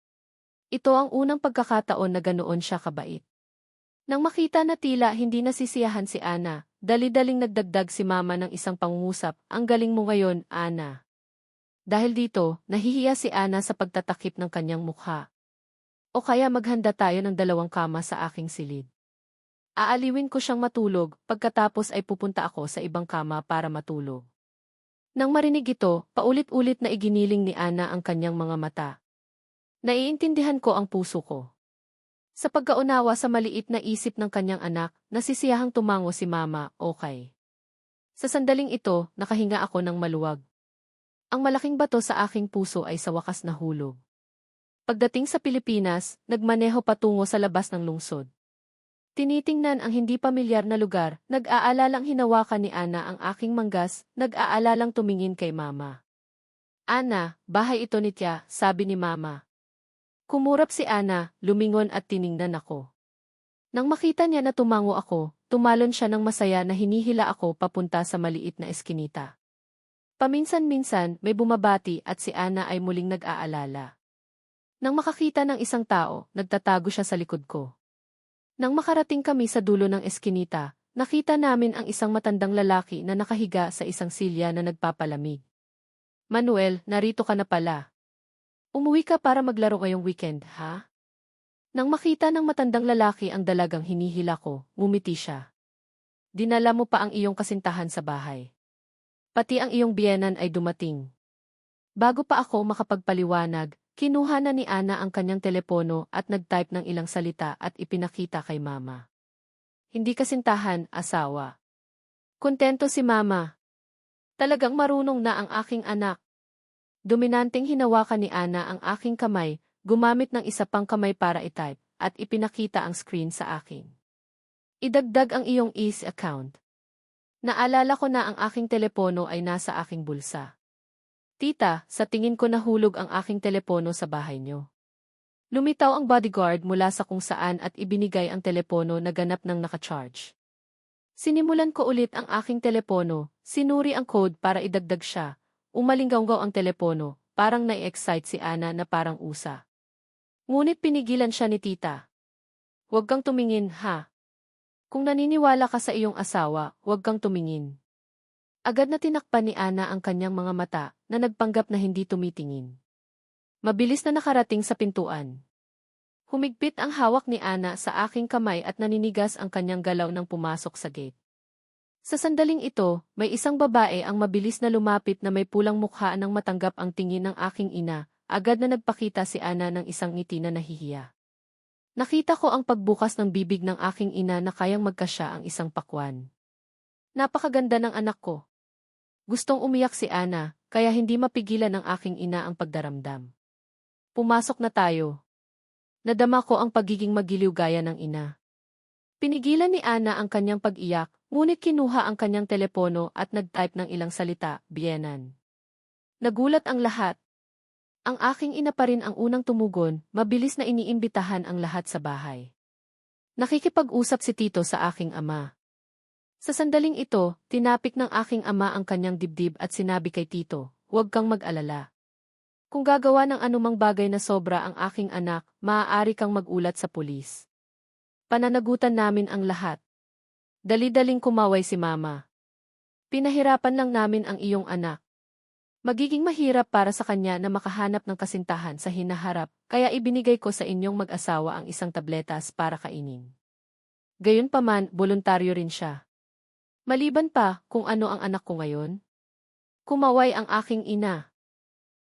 Ito ang unang pagkakataon na ganoon siya kabait. Nang makita na tila hindi nasisiyahan si Ana, dali-daling nagdagdag si Mama ng isang pangungusap, ang galing mo ngayon, Ana. Dahil dito, nahihiya si Ana sa pagtatakip ng kanyang mukha. O kaya maghanda tayo ng 2 kama sa aking silid. Aaliwin ko siyang matulog, pagkatapos ay pupunta ako sa ibang kama para matulog. Nang marinig ito, paulit-ulit na iginiling ni Ana ang kanyang mga mata. Naiintindihan ko ang puso ko. Sa pagkaunawa sa maliit na isip ng kanyang anak, nasisiyahang tumango si Mama, okay. Sa sandaling ito, nakahinga ako ng maluwag. Ang malaking bato sa aking puso ay sa wakas nahulog. Pagdating sa Pilipinas, nagmaneho patungo sa labas ng lungsod. Tinitingnan ang hindi pamilyar na lugar, nag-aalalang hinawakan ni Ana ang aking manggas, nag-aalalang tumingin kay Mama. Ana, bahay ito ni Tia, sabi ni Mama. Kumurap si Ana, lumingon at tiningnan ako. Nang makita niya na tumango ako, tumalon siya ng masaya na hinihila ako papunta sa maliit na eskinita. Paminsan-minsan, may bumabati at si Ana ay muling nag-aalala. Nang makakita ng isang tao, nagtatago siya sa likod ko. Nang makarating kami sa dulo ng eskinita, nakita namin ang isang matandang lalaki na nakahiga sa isang silya na nagpapalamig. Manuel, narito ka na pala. Umuwi ka para maglaro ngayong weekend, ha? Nang makita ng matandang lalaki ang dalagang hinihila ko, ngumiti siya. Dinala mo pa ang iyong kasintahan sa bahay. Pati ang iyong biyenan ay dumating. Bago pa ako makapagpaliwanag, kinuha na ni Ana ang kanyang telepono at nag-type ng ilang salita at ipinakita kay Mama. Hindi kasintahan, asawa. Kontento si Mama. Talagang marunong na ang aking anak. Dominanteng hinawakan ni Ana ang aking kamay, gumamit ng isa pang kamay para i-type, at ipinakita ang screen sa akin. Idagdag ang iyong Ease account. Naalala ko na ang aking telepono ay nasa aking bulsa. Tita, sa tingin ko nahulog ang aking telepono sa bahay niyo. Lumitaw ang bodyguard mula sa kung saan at ibinigay ang telepono na ganap ng nakacharge. Sinimulan ko ulit ang aking telepono, sinuri ang code para idagdag siya. Umalinggaw ang telepono, parang nai-excite si Ana na parang usa. Ngunit pinigilan siya ni Tita. Huwag kang tumingin, ha? Kung naniniwala ka sa iyong asawa, huwag kang tumingin. Agad na tinakpan ni Ana ang kanyang mga mata na nagpanggap na hindi tumitingin. Mabilis na nakarating sa pintuan. Humigpit ang hawak ni Ana sa aking kamay at naninigas ang kanyang galaw nang pumasok sa gate. Sa sandaling ito, may isang babae ang mabilis na lumapit na may pulang mukha nang matanggap ang tingin ng aking ina, agad na nagpakita si Ana ng isang ngiti na nahihiya. Nakita ko ang pagbukas ng bibig ng aking ina na kayang magkasya ang isang pakwan. Napakaganda ng anak ko. Gustong umiyak si Ana, kaya hindi mapigilan ng aking ina ang pagdaramdam. Pumasok na tayo. Nadama ko ang pagiging magiliw gaya ng ina. Pinigilan ni Ana ang kanyang pag-iyak, ngunit kinuha ang kanyang telepono at nag-type ng ilang salita, Bienan. Nagulat ang lahat. Ang aking ina pa rin ang unang tumugon, mabilis na iniimbitahan ang lahat sa bahay. Nakikipag-usap si Tito sa aking ama. Sa sandaling ito, tinapik ng aking ama ang kanyang dibdib at sinabi kay Tito, huwag kang mag-alala. Kung gagawa ng anumang bagay na sobra ang aking anak, maaari kang magulat sa pulis. Pananagutan namin ang lahat. Dali-daling kumaway si Mama. Pinahirapan lang namin ang iyong anak. Magiging mahirap para sa kanya na makahanap ng kasintahan sa hinaharap, kaya ibinigay ko sa inyong mag-asawa ang isang tabletas para kainin. Gayunpaman, voluntaryo rin siya. Maliban pa kung ano ang anak ko ngayon. Kumaway ang aking ina.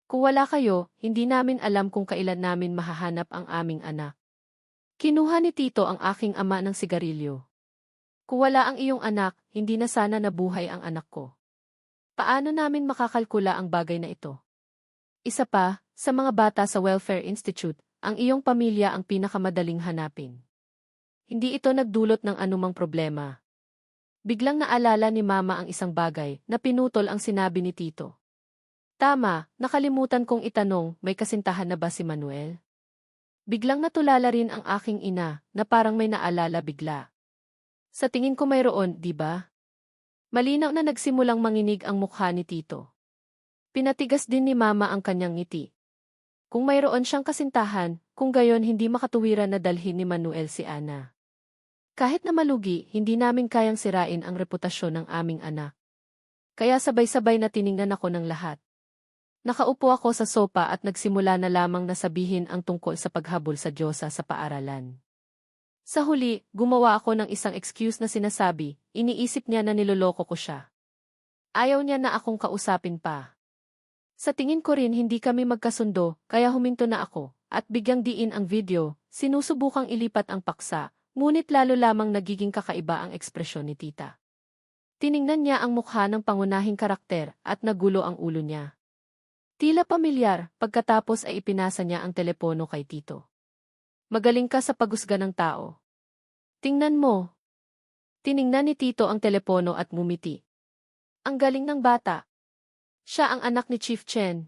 Kung wala kayo, hindi namin alam kung kailan namin mahahanap ang aming anak. Kinuha ni Tito ang aking ama ng sigarilyo. Kung wala ang iyong anak, hindi na sana nabuhay ang anak ko. Paano namin makakalkula ang bagay na ito? Isa pa, sa mga bata sa Welfare Institute, ang iyong pamilya ang pinakamadaling hanapin. Hindi ito nagdulot ng anumang problema. Biglang naalala ni Mama ang isang bagay na pinutol ang sinabi ni Tito. Tama, nakalimutan kong itanong, may kasintahan na ba si Manuel? Biglang natulala rin ang aking ina na parang may naalala bigla. Sa tingin ko mayroon, di ba? Malinaw na nagsimulang manginig ang mukha ni Tito. Pinatigas din ni Mama ang kanyang ngiti. Kung mayroon siyang kasintahan, kung gayon hindi makatuwiran na dalhin ni Manuel si Ana. Kahit na malugi, hindi namin kayang sirain ang reputasyon ng aming anak. Kaya sabay-sabay na tiningnan ako ng lahat. Nakaupo ako sa sopa at nagsimula na lamang na sabihin ang tungkol sa paghabol sa Diyosa sa paaralan. Sa huli, gumawa ako ng isang excuse na sinasabi, iniisip niya na niloloko ko siya. Ayaw niya na akong kausapin pa. Sa tingin ko rin hindi kami magkasundo, kaya huminto na ako, at bigyang diin ang video, sinusubukang ilipat ang paksa. Ngunit lalo lamang nagiging kakaiba ang ekspresyon ni Tita. Tiningnan niya ang mukha ng pangunahing karakter at nagulo ang ulo niya. Tila pamilyar, pagkatapos ay ipinasa niya ang telepono kay Tito. Magaling ka sa paghusga ng tao. Tingnan mo. Tiningnan ni Tito ang telepono at ngumiti. Ang galing ng bata. Siya ang anak ni Chief Chen.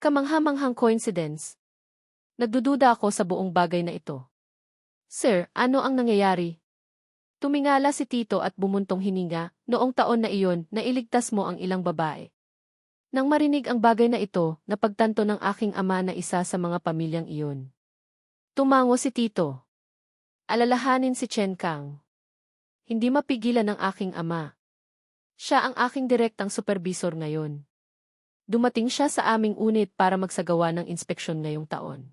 Kamangha-manghang coincidence. Nagdududa ako sa buong bagay na ito. Sir, ano ang nangyayari? Tumingala si Tito at bumuntong hininga, noong taon na iyon, nailigtas mo ang ilang babae. Nang marinig ang bagay na ito, napagtanto ng aking ama na isa sa mga pamilyang iyon. Tumango si Tito. Alalahanin si Chen Kang. Hindi mapigilan ng aking ama. Siya ang aking direktang supervisor ngayon. Dumating siya sa aming unit para magsagawa ng inspeksyon ngayong taon.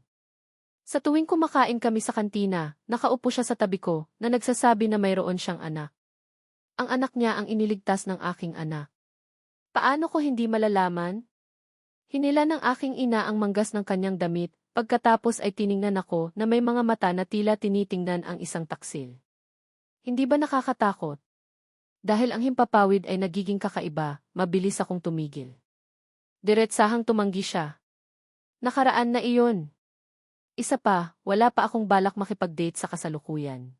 Sa tuwing kumakain kami sa kantina, nakaupo siya sa tabi ko na nagsasabi na mayroon siyang anak. Ang anak niya ang iniligtas ng aking anak. Paano ko hindi malalaman? Hinila ng aking ina ang manggas ng kanyang damit, pagkatapos ay tiningnan ako na may mga mata na tila tinitingnan ang isang taksil. Hindi ba nakakatakot? Dahil ang himpapawid ay nagiging kakaiba, mabilis akong tumigil. Diretsahang tumanggi siya. Nakaraan na iyon. Isa pa, wala pa akong balak makipag-date sa kasalukuyan.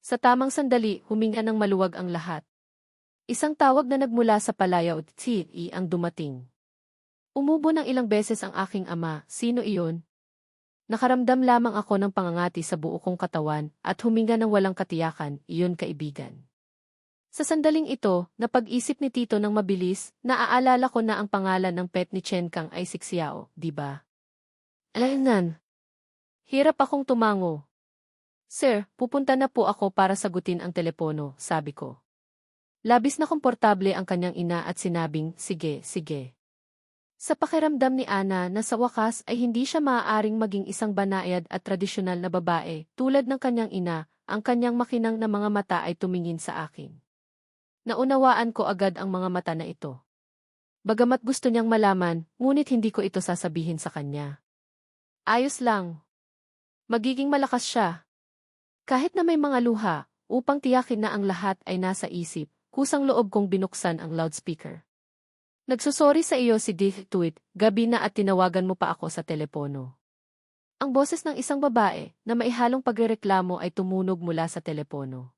Sa tamang sandali, huminga ng maluwag ang lahat. Isang tawag na nagmula sa Palaya o Tsi ang dumating. Umubo ng ilang beses ang aking ama, sino iyon? Nakaramdam lamang ako ng pangangati sa buo kong katawan at huminga ng walang katiyakan, iyon kaibigan. Sa sandaling ito, napag-isip ni Tito ng mabilis, naaalala ko na ang pangalan ng pet ni Chen Kang ay si Xiao, di ba? Alaynan. Hirap akong tumango. Sir, pupunta na po ako para sagutin ang telepono, sabi ko. Labis na komportable ang kanyang ina at sinabing, sige, sige. Sa pakiramdam ni Ana na sa wakas ay hindi siya maaaring maging isang banayad at tradisyonal na babae, tulad ng kanyang ina, ang kanyang makinang na mga mata ay tumingin sa akin. Naunawaan ko agad ang mga mata na ito. Bagamat gusto niyang malaman, ngunit hindi ko ito sasabihin sa kanya. Ayos lang. Magiging malakas siya. Kahit na may mga luha, upang tiyakin na ang lahat ay nasa isip, kusang loob kong binuksan ang loudspeaker. Nagsusori sa iyo si Tweet, gabi na at tinawagan mo pa ako sa telepono. Ang boses ng isang babae na maihalong pagrereklamo ay tumunog mula sa telepono.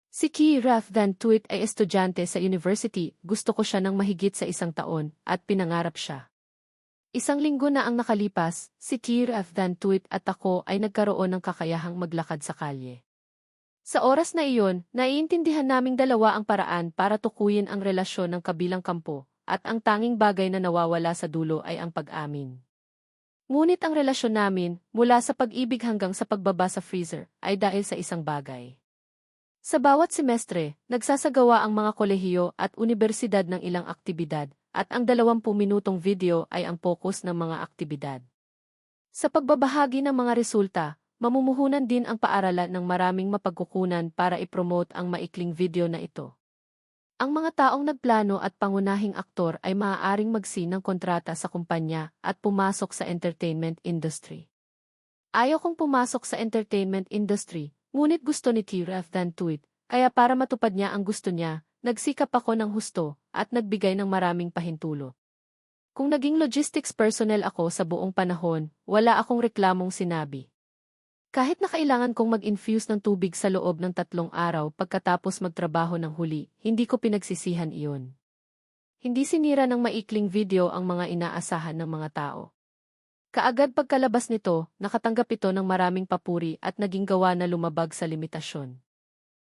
Si Tweet ay estudyante sa university, gusto ko siya ng mahigit sa 1 taon, at pinangarap siya. 1 linggo na ang nakalipas, si Tweet at ako ay nagkaroon ng kakayahang maglakad sa kalye. Sa oras na iyon, naiintindihan naming dalawa ang paraan para tukuyin ang relasyon ng kabilang kampo, at ang tanging bagay na nawawala sa dulo ay ang pag-amin. Ngunit ang relasyon namin, mula sa pag-ibig hanggang sa pagbaba sa freezer, ay dahil sa isang bagay. Sa bawat semestre, nagsasagawa ang mga kolehiyo at unibersidad ng ilang aktibidad, at ang 20 minutong video ay ang focus ng mga aktibidad. Sa pagbabahagi ng mga resulta, mamumuhunan din ang paaralan ng maraming mapagkukunan para ipromote ang maikling video na ito. Ang mga taong nagplano at pangunahing aktor ay maaaring magsin ng kontrata sa kumpanya at pumasok sa entertainment industry. Ayaw kong pumasok sa entertainment industry, ngunit gusto ni Tweet, kaya para matupad niya ang gusto niya, nagsikap ako ng husto at nagbigay ng maraming pahintulot. Kung naging logistics personnel ako sa buong panahon, wala akong reklamong sinabi. Kahit na kailangan kong mag-infuse ng tubig sa loob ng 3 araw pagkatapos magtrabaho ng huli, hindi ko pinagsisihan iyon. Hindi sinira ng maikling video ang mga inaasahan ng mga tao. Kaagad pagkalabas nito, nakatanggap ito ng maraming papuri at naging gawa na lumabag sa limitasyon.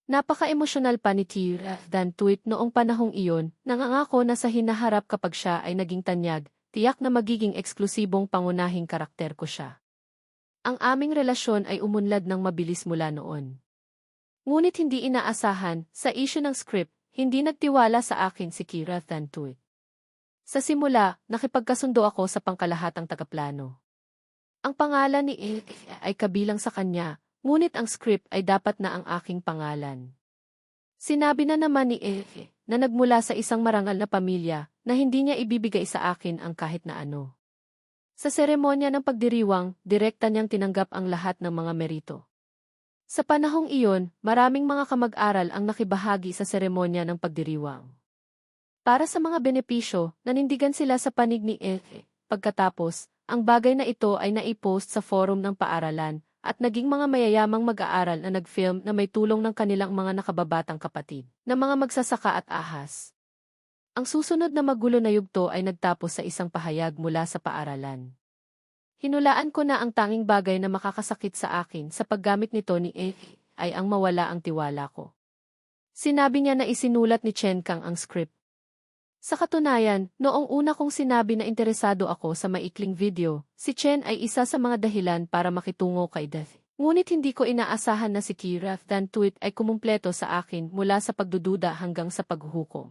Napaka-emosyonal pa ni Tweet noong panahong iyon, nangangako na sa hinaharap kapag siya ay naging tanyag, tiyak na magiging eksklusibong pangunahing karakter ko siya. Ang aming relasyon ay umunlad ng mabilis mula noon. Ngunit hindi inaasahan, sa issue ng script, hindi nagtiwala sa akin si Tweet. Sa simula, nakipagkasundo ako sa pangkalahatang tagaplano. Ang pangalan ni ay kabilang sa kanya, ngunit ang script ay dapat na ang aking pangalan. Sinabi na naman ni na nagmula sa isang marangal na pamilya na hindi niya ibibigay sa akin ang kahit na ano. Sa seremonya ng pagdiriwang, direkta niyang tinanggap ang lahat ng mga merito. Sa panahong iyon, maraming mga kamag-aral ang nakibahagi sa seremonya ng pagdiriwang. Para sa mga benepisyo, nanindigan sila sa panig ni Pagkatapos, ang bagay na ito ay naipost sa forum ng paaralan, at naging mga mayayamang mag-aaral na nag-film na may tulong ng kanilang mga nakababatang kapatid, na mga magsasaka at ahas. Ang susunod na magulo na yugto ay nagtapos sa isang pahayag mula sa paaralan. Hinulaan ko na ang tanging bagay na makakasakit sa akin sa paggamit nito ni ay ang mawala ang tiwala ko. Sinabi niya na isinulat ni Chen Kang ang script. Sa katunayan, noong una kong sinabi na interesado ako sa maikling video, si Chen ay isa sa mga dahilan para makitungo kay Death. Ngunit hindi ko inaasahan na si Tweet ay kumumpleto sa akin mula sa pagdududa hanggang sa paghuhukom.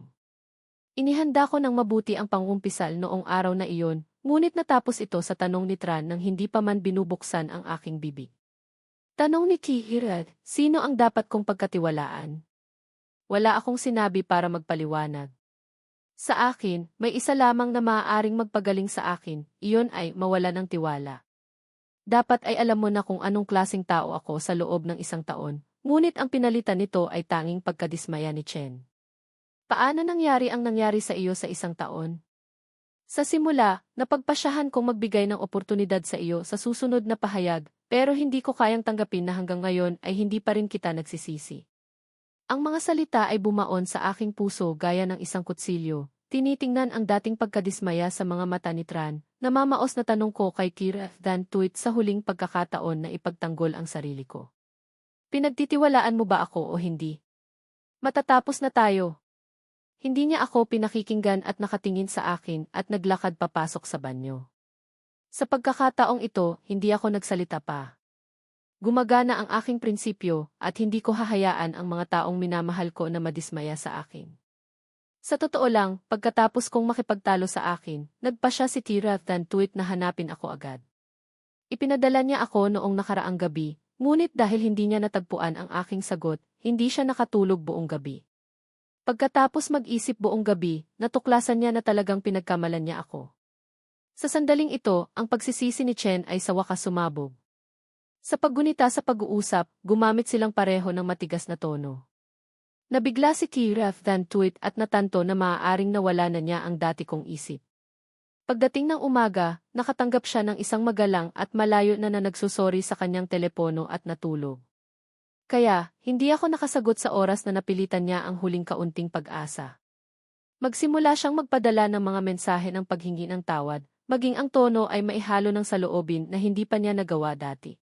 Inihanda ko ng mabuti ang pangumpisal noong araw na iyon, ngunit natapos ito sa tanong ni Tran nang hindi pa man binubuksan ang aking bibig. Tanong ni sino ang dapat kong pagkatiwalaan? Wala akong sinabi para magpaliwanag. Sa akin, may isa lamang na maaaring magpagaling sa akin, iyon ay mawala ng tiwala. Dapat ay alam mo na kung anong klaseng tao ako sa loob ng 1 taon, ngunit ang pinalitan nito ay tanging pagkadismaya ni Chen. Paano nangyari ang nangyari sa iyo sa 1 taon? Sa simula, napagpasyahan kong magbigay ng oportunidad sa iyo sa susunod na pahayag, pero hindi ko kayang tanggapin na hanggang ngayon ay hindi pa rin kita nagsisisi. Ang mga salita ay bumaon sa aking puso gaya ng isang kutsilyo, tinitingnan ang dating pagkadismaya sa mga mata ni Tran, namamaos na tanong ko kay Tweet sa huling pagkakataon na ipagtanggol ang sarili ko. Pinagtitiwalaan mo ba ako o hindi? Matatapos na tayo. Hindi niya ako pinakikinggan at nakatingin sa akin at naglakad papasok sa banyo. Sa pagkakataong ito, hindi ako nagsalita pa. Gumagana ang aking prinsipyo at hindi ko hahayaan ang mga taong minamahal ko na madismaya sa akin. Sa totoo lang, pagkatapos kong makipagtalo sa akin, nagpa siya si Tweet na hanapin ako agad. Ipinadala niya ako noong nakaraang gabi, ngunit dahil hindi niya natagpuan ang aking sagot, hindi siya nakatulog buong gabi. Pagkatapos mag-isip buong gabi, natuklasan niya na talagang pinagkamalan niya ako. Sa sandaling ito, ang pagsisisi ni Chen ay sa wakas sumabog. Sa paggunita sa pag-uusap, gumamit silang pareho ng matigas na tono. Nabigla si Kiraf than tweet at natanto na maaaring nawala na niya ang dati kong isip. Pagdating ng umaga, nakatanggap siya ng isang magalang at malayo na nagsusori sa kanyang telepono at natulog. Kaya, hindi ako nakasagot sa oras na napilitan niya ang huling kaunting pag-asa. Magsimula siyang magpadala ng mga mensahe ng paghingi ng tawad, maging ang tono ay maihalo ng saloobin na hindi pa niya nagawa dati.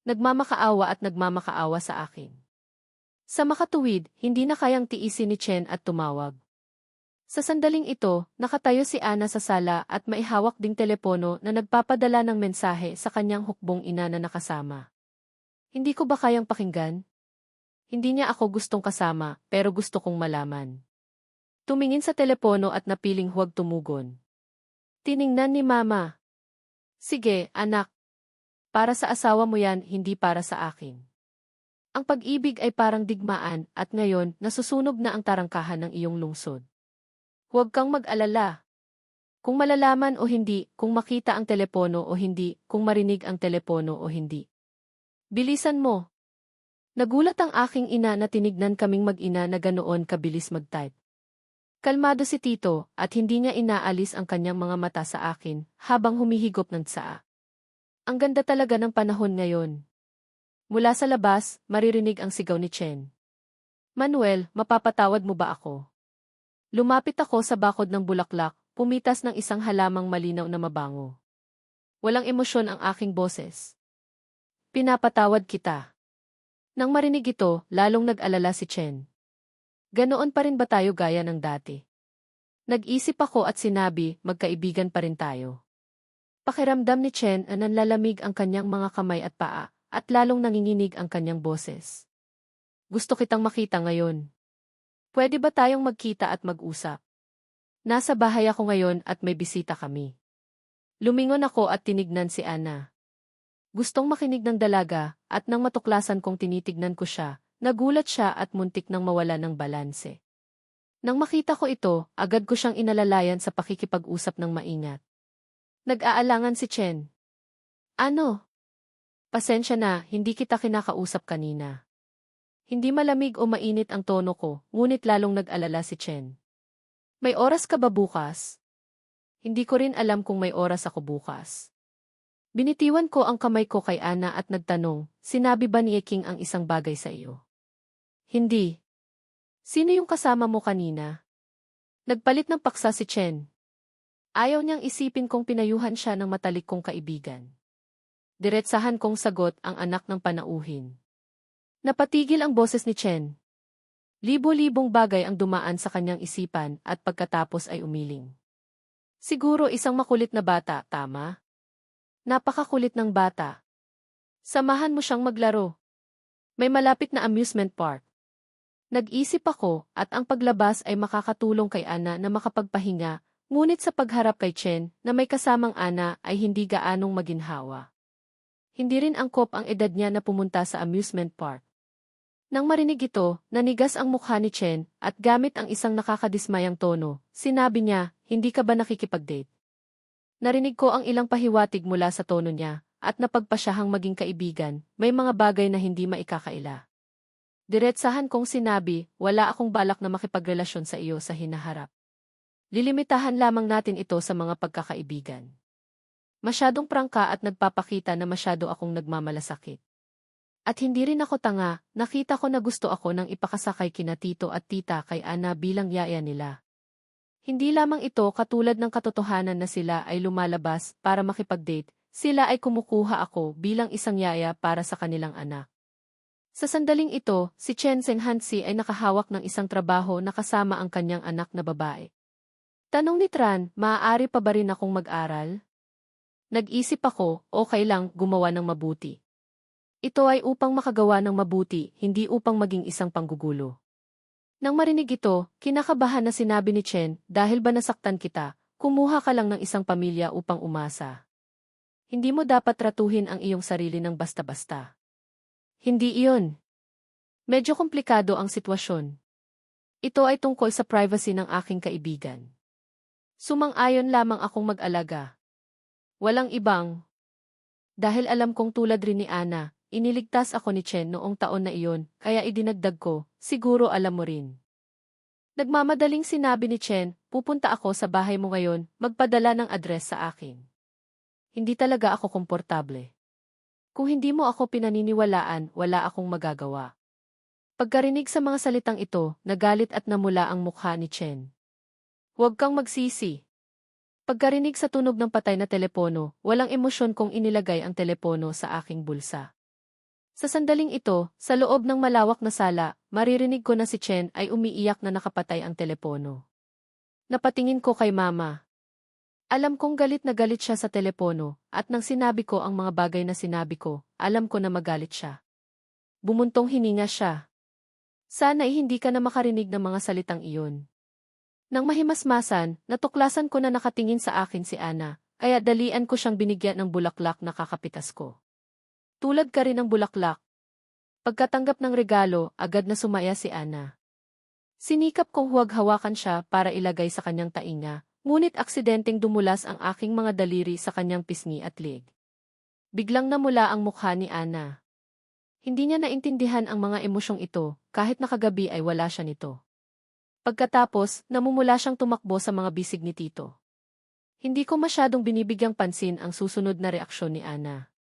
Nagmamakaawa at nagmamakaawa sa akin. Sa makatuwid, hindi na kayang tiisin ni Chen at tumawag. Sa sandaling ito, nakatayo si Ana sa sala at maihawak ding telepono na nagpapadala ng mensahe sa kanyang hukbong ina na nakasama. Hindi ko ba kayang pakinggan? Hindi niya ako gustong kasama, pero gusto kong malaman. Tumingin sa telepono at napiling huwag tumugon. Tiningnan ni Mama. Sige, anak. Para sa asawa mo yan, hindi para sa akin. Ang pag-ibig ay parang digmaan at ngayon nasusunog na ang tarangkahan ng iyong lungsod. Huwag kang mag-alala. Kung malalaman o hindi, kung makita ang telepono o hindi, kung marinig ang telepono o hindi. Bilisan mo. Nagulat ang aking ina na tinignan kaming mag-ina na ganoon kabilis mag-type. Kalmado si Tito at hindi niya inaalis ang kanyang mga mata sa akin habang humihigop ng tsaa. Ang ganda talaga ng panahon ngayon. Mula sa labas, maririnig ang sigaw ni Chen. Manuel, mapapatawad mo ba ako? Lumapit ako sa bakod ng bulaklak, pumitas ng isang halamang malinaw na mabango. Walang emosyon ang aking boses. Pinapatawad kita. Nang marinig ito, lalong nag-alala si Chen. Ganoon pa rin ba tayo gaya ng dati? Nag-isip ako at sinabi, magkaibigan pa rin tayo. Pakiramdam ni Chen na nanlalamig ang kanyang mga kamay at paa, at lalong nanginginig ang kanyang boses. Gusto kitang makita ngayon. Pwede ba tayong magkita at mag-usap? Nasa bahay ako ngayon at may bisita kami. Lumingon ako at tinignan si Ana. Gustong makinig ng dalaga, at nang matuklasan kong tinitignan ko siya, nagulat siya at muntik nang mawala ng balanse. Nang makita ko ito, agad ko siyang inalalayan sa pakikipag-usap ng maingat. Nag-aalangan si Chen. Ano? Pasensya na, hindi kita kinakausap kanina. Hindi malamig o mainit ang tono ko, ngunit lalong nag-alala si Chen. May oras ka ba bukas? Hindi ko rin alam kung may oras ako bukas. Binitiwan ko ang kamay ko kay Ana at nagtanong, sinabi ba ni Eking ang isang bagay sa iyo? Hindi. Sino yung kasama mo kanina? Nagpalit ng paksa si Chen. Ayaw niyang isipin kong pinayuhan siya ng matalik kong kaibigan. Diretsahan kong sagot ang anak ng panauhin. Napatigil ang boses ni Chen. Libo-libong bagay ang dumaan sa kanyang isipan at pagkatapos ay umiling. Siguro isang makulit na bata, tama? Napakakulit ng bata. Samahan mo siyang maglaro. May malapit na amusement park. Nag-isip ako at ang paglabas ay makakatulong kay Ana na makapagpahinga, ngunit sa pagharap kay Chen na may kasamang Ana ay hindi gaanong maginhawa. Hindi rin angkop ang edad niya na pumunta sa amusement park. Nang marinig ito, nanigas ang mukha ni Chen at gamit ang isang nakakadismayang tono, sinabi niya, hindi ka ba nakikipag-date? Narinig ko ang ilang pahiwatig mula sa tono niya at napagpasyahang maging kaibigan, may mga bagay na hindi maikakaila. Diretsahan kong sinabi, wala akong balak na makipagrelasyon sa iyo sa hinaharap. Lilimitahan lamang natin ito sa mga pagkakaibigan. Masyadong prangka at nagpapakita na masyado akong nagmamalasakit. At hindi rin ako tanga, nakita ko na gusto ako nang ipakasakay kina tito at tita kay Ana bilang yaya nila. Hindi lamang ito katulad ng katotohanan na sila ay lumalabas para makipag-date, sila ay kumukuha ako bilang isang yaya para sa kanilang anak. Sa sandaling ito, si Chen Zhenghansi ay nakahawak ng isang trabaho na kasama ang kanyang anak na babae. Tanong ni Tran, maaari pa ba rin akong mag-aral? Nag-isip ako, okay lang, gumawa ng mabuti. Ito ay upang makagawa ng mabuti, hindi upang maging isang panggugulo. Nang marinig ito, kinakabahan na sinabi ni Chen, dahil ba nasaktan kita, kumuha ka lang ng isang pamilya upang umasa. Hindi mo dapat tratuhin ang iyong sarili ng basta-basta. Hindi iyon. Medyo komplikado ang sitwasyon. Ito ay tungkol sa privacy ng aking kaibigan. Sumang-ayon lamang akong mag-alaga. Walang ibang. Dahil alam kong tulad rin ni Ana, iniligtas ako ni Chen noong taon na iyon, kaya idinagdag ko, siguro alam mo rin. Nagmamadaling sinabi ni Chen, pupunta ako sa bahay mo ngayon, magpadala ng address sa akin. Hindi talaga ako komportable. Kung hindi mo ako pinaniniwalaan, wala akong magagawa. Pagkarinig sa mga salitang ito, nagalit at namula ang mukha ni Chen. Huwag kang magsisi. Pagkarinig sa tunog ng patay na telepono, walang emosyon kong inilagay ang telepono sa aking bulsa. Sa sandaling ito, sa loob ng malawak na sala, maririnig ko na si Chen ay umiiyak na nakapatay ang telepono. Napatingin ko kay Mama. Alam kong galit na galit siya sa telepono, at nang sinabi ko ang mga bagay na sinabi ko, alam ko na magalit siya. Bumuntong hininga siya. Sana ay hindi ka na makarinig ng mga salitang iyon. Nang mahimasmasan, natuklasan ko na nakatingin sa akin si Ana, kaya dalian ko siyang binigyan ng bulaklak na kakapitas ko. Tulad ka rin ng bulaklak. Pagkatanggap ng regalo, agad na sumaya si Ana. Sinikap kong huwag hawakan siya para ilagay sa kanyang tainga, ngunit aksidenteng dumulas ang aking mga daliri sa kanyang pisngi at leg. Biglang namula ang mukha ni Ana. Hindi niya naintindihan ang mga emosyong ito, kahit nakagabi ay wala siya nito. Pagkatapos, namumula siyang tumakbo sa mga bisig ni Tito. Hindi ko masyadong binibigyang pansin ang susunod na reaksyon ni Ana.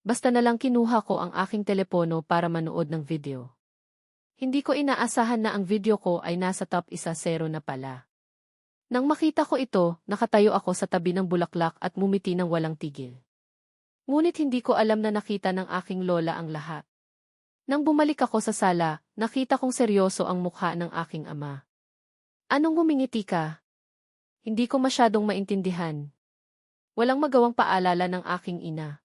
Basta na lang kinuha ko ang aking telepono para manood ng video. Hindi ko inaasahan na ang video ko ay nasa top 1-0 na pala. Nang makita ko ito, nakatayo ako sa tabi ng bulaklak at mumiti ng walang tigil. Ngunit hindi ko alam na nakita ng aking lola ang lahat. Nang bumalik ako sa sala, nakita kong seryoso ang mukha ng aking ama. Anong ngumingiti ka? Hindi ko masyadong maintindihan. Walang magawang paalala ng aking ina.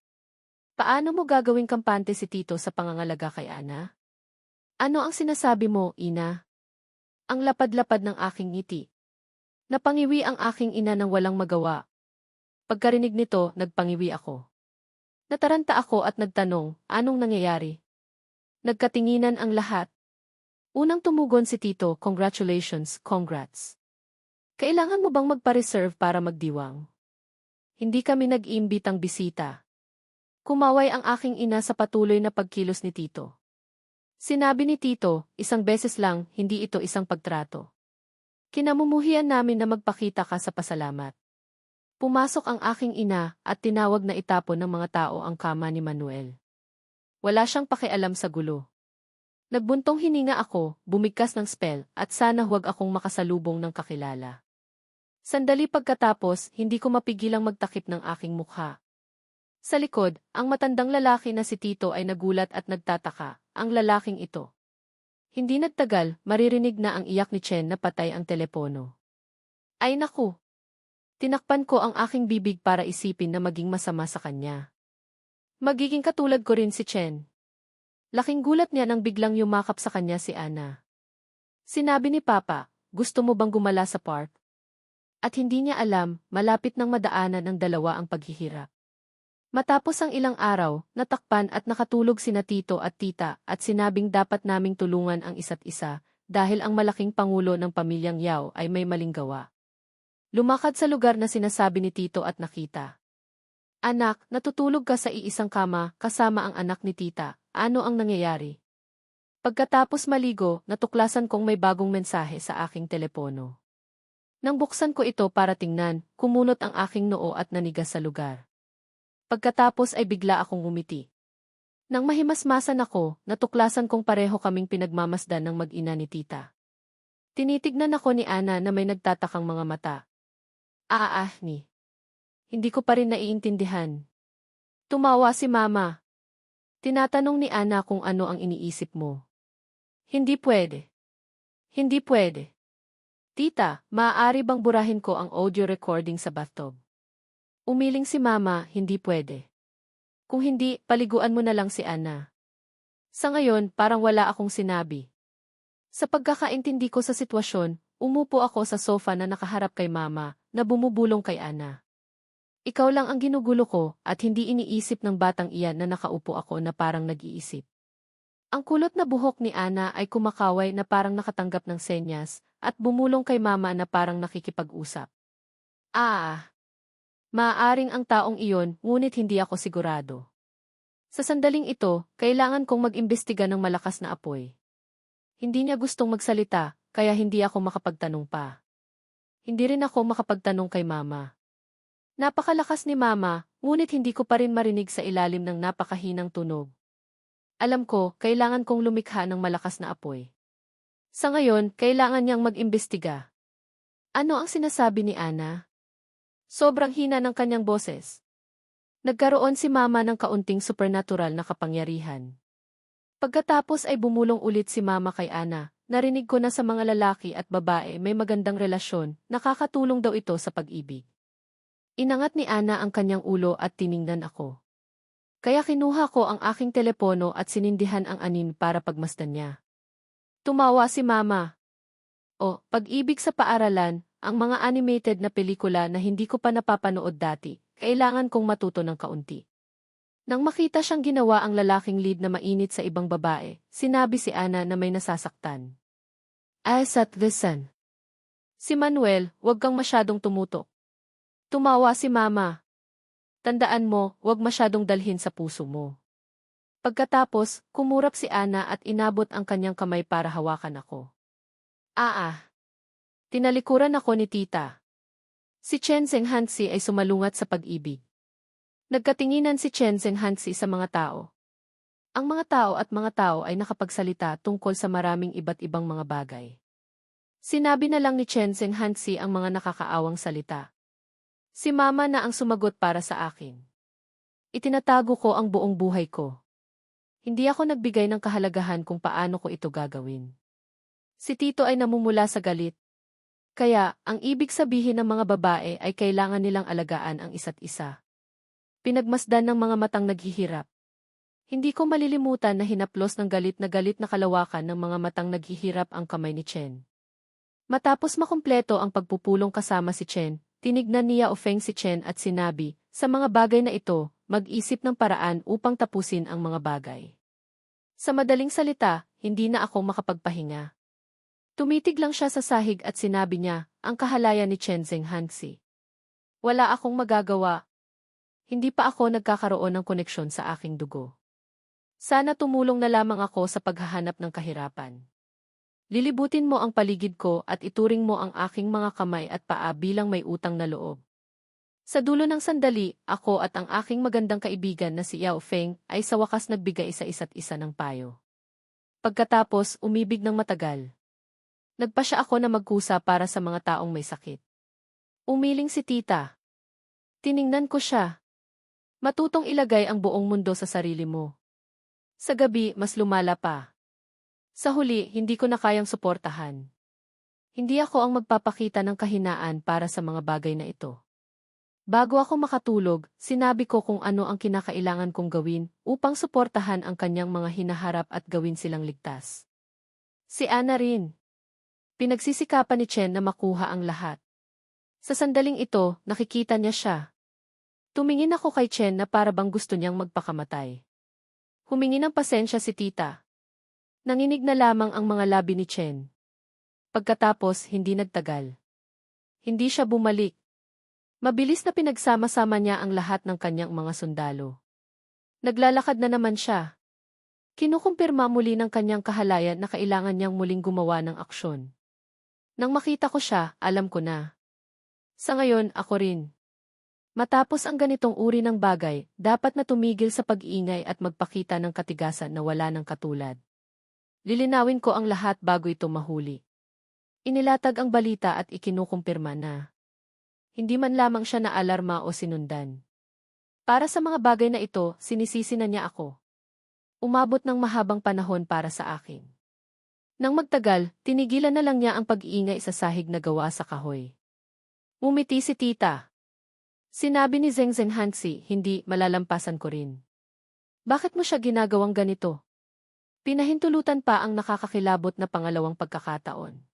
Paano mo gagawing kampante si Tito sa pangangalaga kay Ana? Ano ang sinasabi mo, ina? Ang lapad-lapad ng aking ngiti. Napangiwi ang aking ina nang walang magawa. Pagkarinig nito, nagpangiwi ako. Nataranta ako at nagtanong, anong nangyayari? Nagkatinginan ang lahat. Unang tumugon si Tito, congratulations, congrats. Kailangan mo bang magpa-reserve para magdiwang? Hindi kami nag-iimbitang bisita. Kumaway ang aking ina sa patuloy na pagkilos ni Tito. Sinabi ni Tito, isang beses lang, hindi ito isang pagtrato. Kinamumuhian namin na magpakita ka sa pasalamat. Pumasok ang aking ina at tinawag na itapon ng mga tao ang kama ni Manuel. Wala siyang pakialam sa gulo. Nagbuntong hininga ako, bumigkas ng spell, at sana huwag akong makasalubong ng kakilala. Sandali pagkatapos, hindi ko mapigilang magtakip ng aking mukha. Sa likod, ang matandang lalaki na si Tito ay nagulat at nagtataka, ang lalaking ito. Hindi nagtagal, maririnig na ang iyak ni Chen na patay ang telepono. Ay naku! Tinakpan ko ang aking bibig para isipin na maging masama sa kanya. Magiging katulad ko rin si Chen. Laking gulat niya nang biglang yumakap sa kanya si Ana. Sinabi ni Papa, gusto mo bang gumala sa park? At hindi niya alam, malapit nang madaanan ng dalawa ang paghihirap. Matapos ang ilang araw, natakpan at nakatulog sina Tito at Tita at sinabing dapat naming tulungan ang isa't isa dahil ang malaking pangulo ng pamilyang Yao ay may maling gawa. Lumakad sa lugar na sinasabi ni Tito at nakita. Anak, natutulog ka sa iisang kama kasama ang anak ni Tita. Ano ang nangyayari? Pagkatapos maligo, natuklasan kong may bagong mensahe sa aking telepono. Nang buksan ko ito para tingnan, kumunot ang aking noo at nanigas sa lugar. Pagkatapos ay bigla akong ngumiti. Nang mahimasmasan ako, natuklasan kong pareho kaming pinagmamasdan ng mag-ina ni Tita. Tinitignan ako ni Ana na may nagtatakang mga mata. Ni. Hindi ko pa rin naiintindihan. Tumawa si Mama. Tinatanong ni Ana kung ano ang iniisip mo. Hindi pwede. Hindi pwede. Tita, maaari bang burahin ko ang audio recording sa bathtub? Umiling si Mama, hindi pwede. Kung hindi, paliguan mo na lang si Ana. Sa ngayon, parang wala akong sinabi. Sa pagkakaintindi ko sa sitwasyon, umupo ako sa sofa na nakaharap kay Mama, na bumubulong kay Ana. Ikaw lang ang ginugulo ko, at hindi iniisip ng batang iyan na nakaupo ako na parang nag-iisip. Ang kulot na buhok ni Ana ay kumakaway na parang nakatanggap ng senyas, at bumulong kay Mama na parang nakikipag-usap. Maaaring ang taong iyon, ngunit hindi ako sigurado. Sa sandaling ito, kailangan kong mag-imbestiga ng malakas na apoy. Hindi niya gustong magsalita, kaya hindi ako makapagtanong pa. Hindi rin ako makapagtanong kay Mama. Napakalakas ni Mama, ngunit hindi ko pa rin marinig sa ilalim ng napakahinang tunog. Alam ko, kailangan kong lumikha ng malakas na apoy. Sa ngayon, kailangan niyang mag-imbestiga. Ano ang sinasabi ni Ana? Sobrang hina ng kanyang boses. Nagkaroon si Mama ng kaunting supernatural na kapangyarihan. Pagkatapos ay bumulong ulit si Mama kay Ana. Narinig ko na sa mga lalaki at babae may magandang relasyon, nakakatulong daw ito sa pag-ibig. Inangat ni Ana ang kanyang ulo at tiningnan ako. Kaya kinuha ko ang aking telepono at sinindihan ang anin para pagmasdan niya. Tumawa si Mama. O, pag-ibig sa paaralan, ang mga animated na pelikula na hindi ko pa napapanood dati, kailangan kong matuto ng kaunti. Nang makita siyang ginawa ang lalaking lead na mainit sa ibang babae, sinabi si Ana na may nasasaktan. Asat Visan. Si Manuel, huwag kang masyadong tumutok. Tumawa si Mama. Tandaan mo, huwag masyadong dalhin sa puso mo. Pagkatapos, kumurap si Ana at inabot ang kanyang kamay para hawakan ako. Tinalikuran ako ni Tita. Si Chen Zhenghansi ay sumalungat sa pag-ibig. Nagkatinginan si Chen Zhenghansi sa mga tao. Ang mga tao ay nakapagsalita tungkol sa maraming iba't ibang mga bagay. Sinabi na lang ni Chen Zhenghansi ang mga nakakaawang salita. Si Mama na ang sumagot para sa akin. Itinatago ko ang buong buhay ko. Hindi ako nagbigay ng kahalagahan kung paano ko ito gagawin. Si Tito ay namumula sa galit. Kaya, ang ibig sabihin ng mga babae ay kailangan nilang alagaan ang isa't isa. Pinagmasdan ng mga matang naghihirap. Hindi ko malilimutan na hinaplos ng galit na kalawakan ng mga matang naghihirap ang kamay ni Chen. Matapos makumpleto ang pagpupulong kasama si Chen, tinignan niya Feng si Chen at sinabi, sa mga bagay na ito, mag-isip ng paraan upang tapusin ang mga bagay. Sa madaling salita, hindi na ako makapagpahinga. Tumitig lang siya sa sahig at sinabi niya, ang kahalayan ni Chen Zhenghansi. Wala akong magagawa. Hindi pa ako nagkakaroon ng koneksyon sa aking dugo. Sana tumulong na lamang ako sa paghahanap ng kahirapan. Lilibutin mo ang paligid ko at ituring mo ang aking mga kamay at paa bilang may utang na loob. Sa dulo ng sandali, ako at ang aking magandang kaibigan na si Yao Feng ay sa wakas nagbigay sa isa't isa ng payo. Pagkatapos, umibig ng matagal. Nagpasya ako na magkusa para sa mga taong may sakit. Umiling si Tita. Tiningnan ko siya. Matutong ilagay ang buong mundo sa sarili mo. Sa gabi, mas lumala pa. Sa huli, hindi ko na kayang suportahan. Hindi ako ang magpapakita ng kahinaan para sa mga bagay na ito. Bago ako makatulog, sinabi ko kung ano ang kinakailangan kong gawin upang suportahan ang kanyang mga hinaharap at gawin silang ligtas. Si Ana rin. Pinagsisikapan ni Chen na makuha ang lahat. Sa sandaling ito, nakikita niya siya. Tumingin ako kay Chen na para bang gusto niyang magpakamatay. Humingi ng pasensya si Tita. Nanginig na lamang ang mga labi ni Chen. Pagkatapos, hindi nagtagal. Hindi siya bumalik. Mabilis na pinagsama-sama niya ang lahat ng kanyang mga sundalo. Naglalakad na naman siya. Kinukumpirma muli ng kanyang kahalayan na kailangan niyang muling gumawa ng aksyon. Nang makita ko siya, alam ko na. Sa ngayon, ako rin. Matapos ang ganitong uri ng bagay, dapat na tumigil sa pag-iingay at magpakita ng katigasan na wala ng katulad. Lilinawin ko ang lahat bago ito mahuli. Inilatag ang balita at ikinukumpirma na. Hindi man lamang siya naalarma o sinundan. Para sa mga bagay na ito, sinisisi na niya ako. Umabot ng mahabang panahon para sa akin. Nang magtagal, tinigilan na lang niya ang pag-iingay sa sahig na gawa sa kahoy. Umiti si Tita. Sinabi ni Zheng Zhenghansi, hindi, malalampasan ko rin. Bakit mo siya ginagawang ganito? Pinahintulutan pa ang nakakakilabot na pangalawang pagkakataon.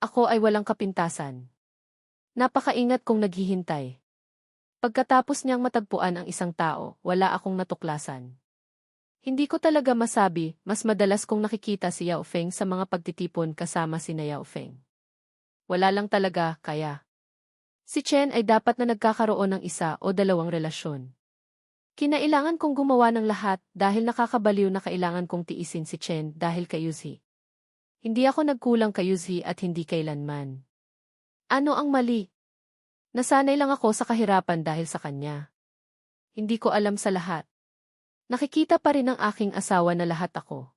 Ako ay walang kapintasan. Napakaingat kong naghihintay. Pagkatapos niyang matagpuan ang isang tao, wala akong natuklasan. Hindi ko talaga masabi, mas madalas kong nakikita si Yao Feng sa mga pagtitipon kasama sina Yao Feng. Wala lang talaga, kaya. Si Chen ay dapat na nagkakaroon ng isa o dalawang relasyon. Kinailangan kong gumawa ng lahat dahil nakakabaliw na kailangan kong tiisin si Chen dahil kay Yuzhi. Hindi ako nagkulang kay Yuzhi at hindi kailanman. Ano ang mali? Nasanay lang ako sa kahirapan dahil sa kanya. Hindi ko alam sa lahat. Nakikita pa rin ng aking asawa na lahat ako.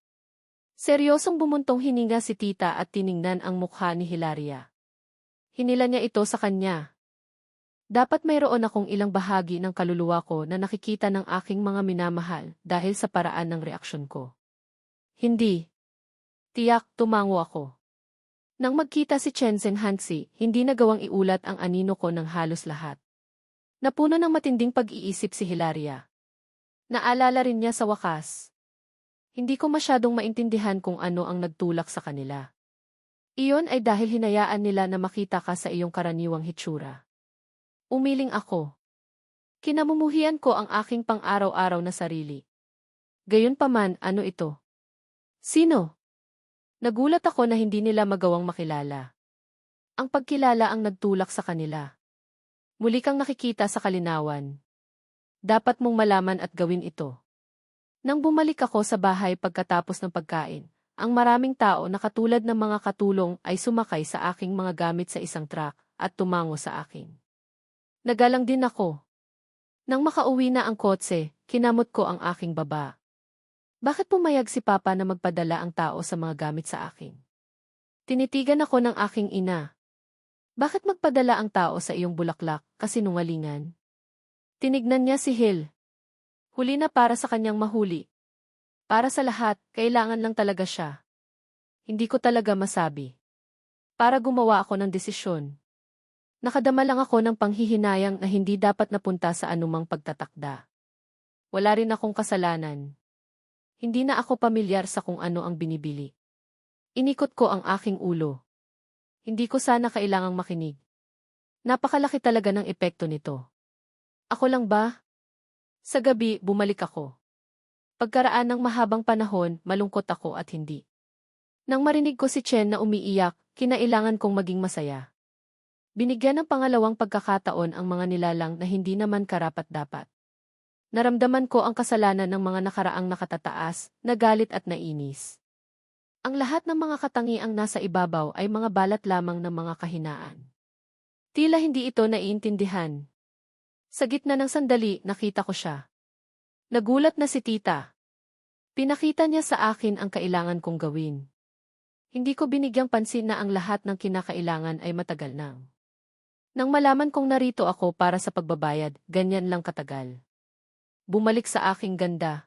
Seryosong bumuntong hininga si tita at tiningnan ang mukha ni Hilaria. Hinila niya ito sa kanya. Dapat mayroon akong ilang bahagi ng kaluluwa ko na nakikita ng aking mga minamahal dahil sa paraan ng reaksyon ko. Hindi. Tiyak, tumango ako. Nang magkita si Chen Zhenghansi, hindi nagawang iulat ang anino ko ng halos lahat. Napuno ng matinding pag-iisip si Hilaria. Naalala rin niya sa wakas. Hindi ko masyadong maintindihan kung ano ang nagtulak sa kanila. Iyon ay dahil hinayaan nila na makita ka sa iyong karaniwang hitsura. Umiling ako. Kinamumuhian ko ang aking pang-araw-araw na sarili. Gayunpaman, ano ito? Sino? Nagulat ako na hindi nila magawang makilala. Ang pagkilala ang nagtulak sa kanila. Muli kang nakikita sa kalinawan. Dapat mong malaman at gawin ito. Nang bumalik ako sa bahay pagkatapos ng pagkain, ang maraming tao na katulad ng mga katulong ay sumakay sa aking mga gamit sa isang truck at tumango sa akin. Nagalang din ako. Nang makauwi na ang kotse, kinamot ko ang aking baba. Bakit pumayag si Papa na magpadala ang tao sa mga gamit sa akin? Tinitigan ako ng aking ina. Bakit magpadala ang tao sa iyong bulaklak, kasinungalingan? Tinignan niya si Hil. Huli na para sa kanyang mahuli. Para sa lahat, kailangan lang talaga siya. Hindi ko talaga masabi. Para gumawa ako ng desisyon. Nakadama lang ako ng panghihinayang na hindi dapat napunta sa anumang pagtatakda. Wala rin akong kasalanan. Hindi na ako pamilyar sa kung ano ang binibili. Inikot ko ang aking ulo. Hindi ko sana kailangang makinig. Napakalaki talaga ng epekto nito. Ako lang ba? Sa gabi, bumalik ako. Pagkaraan ng mahabang panahon, malungkot ako at hindi. Nang marinig ko si Chen na umiiyak, kinailangan kong maging masaya. Binigyan ng pangalawang pagkakataon ang mga nilalang na hindi naman karapat-dapat. Naramdaman ko ang kasalanan ng mga nakaraang nakatataas, nagalit at nainis. Ang lahat ng mga katangiang nasa ibabaw ay mga balat lamang ng mga kahinaan. Tila hindi ito naiintindihan. Sa gitna ng sandali, nakita ko siya. Nagulat na si tita. Pinakita niya sa akin ang kailangan kong gawin. Hindi ko binigyang pansin na ang lahat ng kinakailangan ay matagal nang. Nang malaman kong narito ako para sa pagbabayad, ganyan lang katagal. Bumalik sa aking ganda.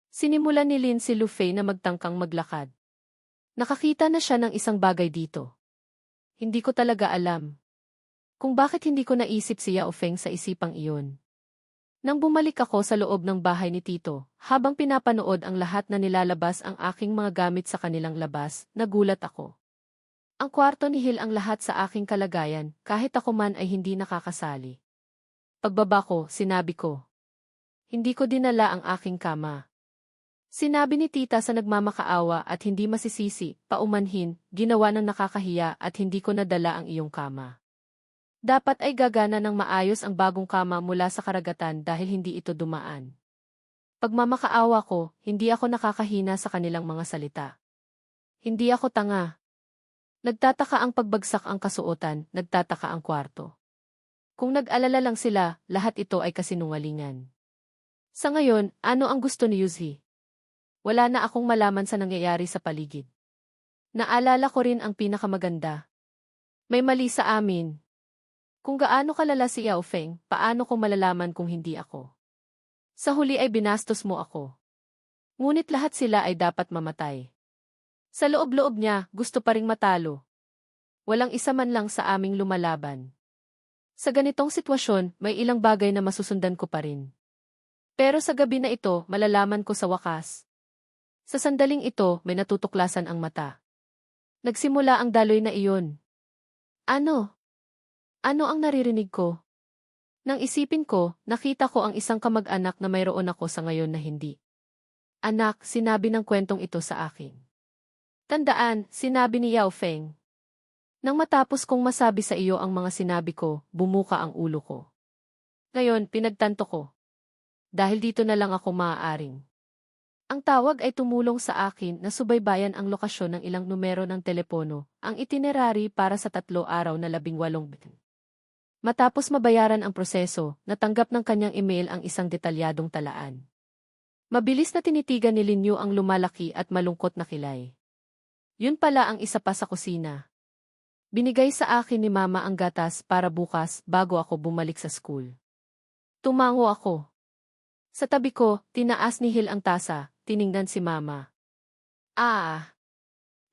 Sinimulan ni Lin si Lu Fei na magtangkang maglakad. Nakakita na siya ng isang bagay dito. Hindi ko talaga alam kung bakit hindi ko naisip si Yao Feng sa isipang iyon. Nang bumalik ako sa loob ng bahay ni Tito, habang pinapanood ang lahat na nilalabas ang aking mga gamit sa kanilang labas, nagulat ako. Ang kwarto ni Hil ang lahat sa aking kalagayan, kahit ako man ay hindi nakakasali. Pagbaba ko, sinabi ko. Hindi ko dinala ang aking kama. Sinabi ni tita sa nagmamakaawa at hindi masisisi, paumanhin, ginawa ng nakakahiya at hindi ko nadala ang iyong kama. Dapat ay gagana ng maayos ang bagong kama mula sa karagatan dahil hindi ito dumaan. Pagmamakaawa ko, hindi ako nakakahina sa kanilang mga salita. Hindi ako tanga. Nagtataka ang pagbagsak ang kasuotan, nagtataka ang kwarto. Kung nag-alala lang sila, lahat ito ay kasinungalingan. Sa ngayon, ano ang gusto ni Yuzhi? Wala na akong malaman sa nangyayari sa paligid. Naalala ko rin ang pinakamaganda. May mali sa amin. Kung gaano kalala si Yao Feng, paano ko malalaman kung hindi ako? Sa huli ay binastos mo ako. Ngunit lahat sila ay dapat mamatay. Sa loob-loob niya, gusto pa ring matalo. Walang isa man lang sa aming lumalaban. Sa ganitong sitwasyon, may ilang bagay na masusundan ko pa rin. Pero sa gabi na ito, malalaman ko sa wakas. Sa sandaling ito, may natutuklasan ang mata. Nagsimula ang daloy na iyon. Ano? Ano ang naririnig ko? Nang isipin ko, nakita ko ang isang kamag-anak na mayroon ako sa ngayon na hindi. Anak, sinabi ng kwentong ito sa akin. Tandaan, sinabi ni Yao Feng. Nang matapos kong masabi sa iyo ang mga sinabi ko, bumuka ang ulo ko. Ngayon, pinagtanto ko. Dahil dito na lang ako maaaring. Ang tawag ay tumulong sa akin na subaybayan ang lokasyon ng ilang numero ng telepono, ang itinerary para sa 3 araw na 18 bitin. Matapos mabayaran ang proseso, natanggap ng kanyang email ang isang detalyadong talaan. Mabilis na tinitigan ni Linyu ang lumalaki at malungkot na kilay. Yun pala ang isa pa sa kusina. Binigay sa akin ni Mama ang gatas para bukas bago ako bumalik sa school. Tumango ako. Sa tabi ko, tinaas ni Hill ang tasa, tiningnan si Mama.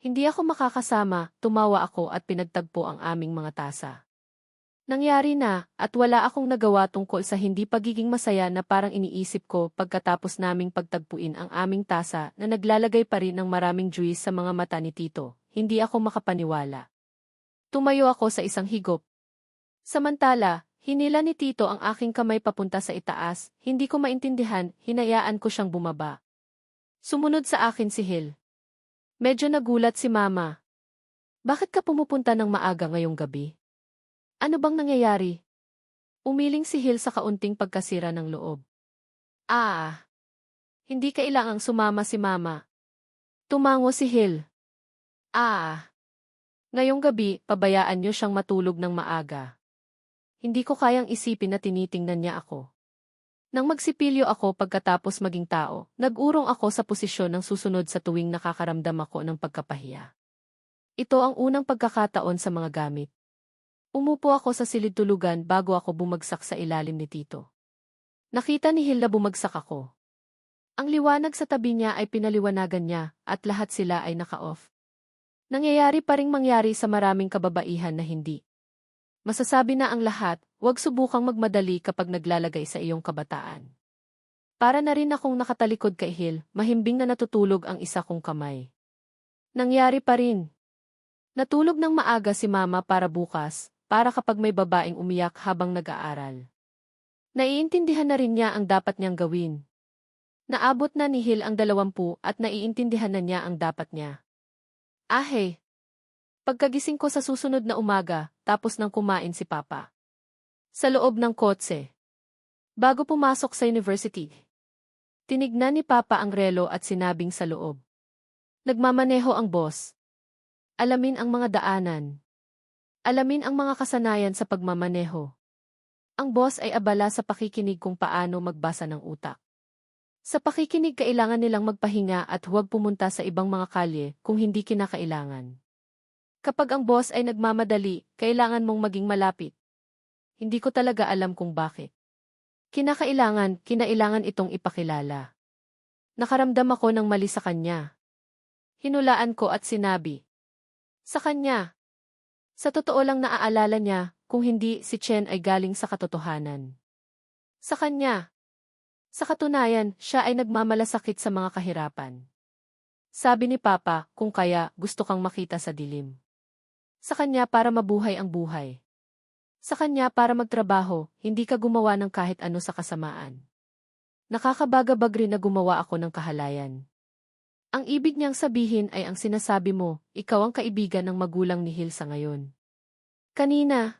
Hindi ako makakasama, tumawa ako at pinagtagpo ang aming mga tasa. Nangyari na, at wala akong nagawa tungkol sa hindi pagiging masaya na parang iniisip ko pagkatapos naming pagtagpuin ang aming tasa na naglalagay pa rin ng maraming juice sa mga mata ni Tito. Hindi ako makapaniwala. Tumayo ako sa isang higop. Samantala, hinila ni Tito ang aking kamay papunta sa itaas, hindi ko maintindihan, hinayaan ko siyang bumaba. Sumunod sa akin si Hill. Medyo nagulat si Mama. Bakit ka pumupunta ng maaga ngayong gabi? Ano bang nangyayari? Umiling si Hill sa kaunting pagkasira ng loob. Hindi kailangang sumama si Mama. Tumango si Hill. Ngayong gabi, pabayaan niyo siyang matulog ng maaga. Hindi ko kayang isipin na tinitingnan niya ako. Nang magsipilyo ako pagkatapos maging tao, nag-urong ako sa posisyon ng susunod sa tuwing nakakaramdam ako ng pagkapahiya. Ito ang unang pagkakataon sa mga gamit. Umupo ako sa silid tulugan bago ako bumagsak sa ilalim ni Tito. Nakita ni Hill na bumagsak ako. Ang liwanag sa tabi niya ay pinaliwanagan niya at lahat sila ay naka-off. Nangyayari pa ring mangyari sa maraming kababaihan na hindi. Masasabi na ang lahat, huwag subukang magmadali kapag naglalagay sa iyong kabataan. Para na rin akong nakatalikod kay Hill, mahimbing na natutulog ang isa kong kamay. Nangyari pa rin. Natulog ng maaga si Mama para bukas, para kapag may babaeng umiyak habang nag-aaral. Naiintindihan na rin niya ang dapat niyang gawin. Naabot na ni Hill ang 20 at naiintindihan na niya ang dapat niya. Pagkagising ko sa susunod na umaga, tapos nang kumain si Papa. Sa loob ng kotse. Bago pumasok sa university. Tinignan ni Papa ang relo at sinabing sa loob. Nagmamaneho ang boss. Alamin ang mga daanan. Alamin ang mga kasanayan sa pagmamaneho. Ang boss ay abala sa pakikinig kung paano magbasa ng utak. Sa pakikinig kailangan nilang magpahinga at huwag pumunta sa ibang mga kalye kung hindi kinakailangan. Kapag ang boss ay nagmamadali, kailangan mong maging malapit. Hindi ko talaga alam kung bakit. Kinailangan itong ipakilala. Nakaramdam ako ng mali sa kanya. Hinulaan ko at sinabi. Sa kanya. Sa totoo lang naaalala niya, kung hindi si Chen ay galing sa katotohanan. Sa kanya. Sa katunayan, siya ay nagmamalasakit sa mga kahirapan. Sabi ni Papa, kung kaya, gusto kang makita sa dilim. Sa kanya para mabuhay ang buhay. Sa kanya para magtrabaho, hindi ka gumawa ng kahit ano sa kasamaan. Nakakabagabag rin na gumawa ako ng kahalayan. Ang ibig niyang sabihin ay ang sinasabi mo, ikaw ang kaibigan ng magulang ni Hill sa ngayon. Kanina,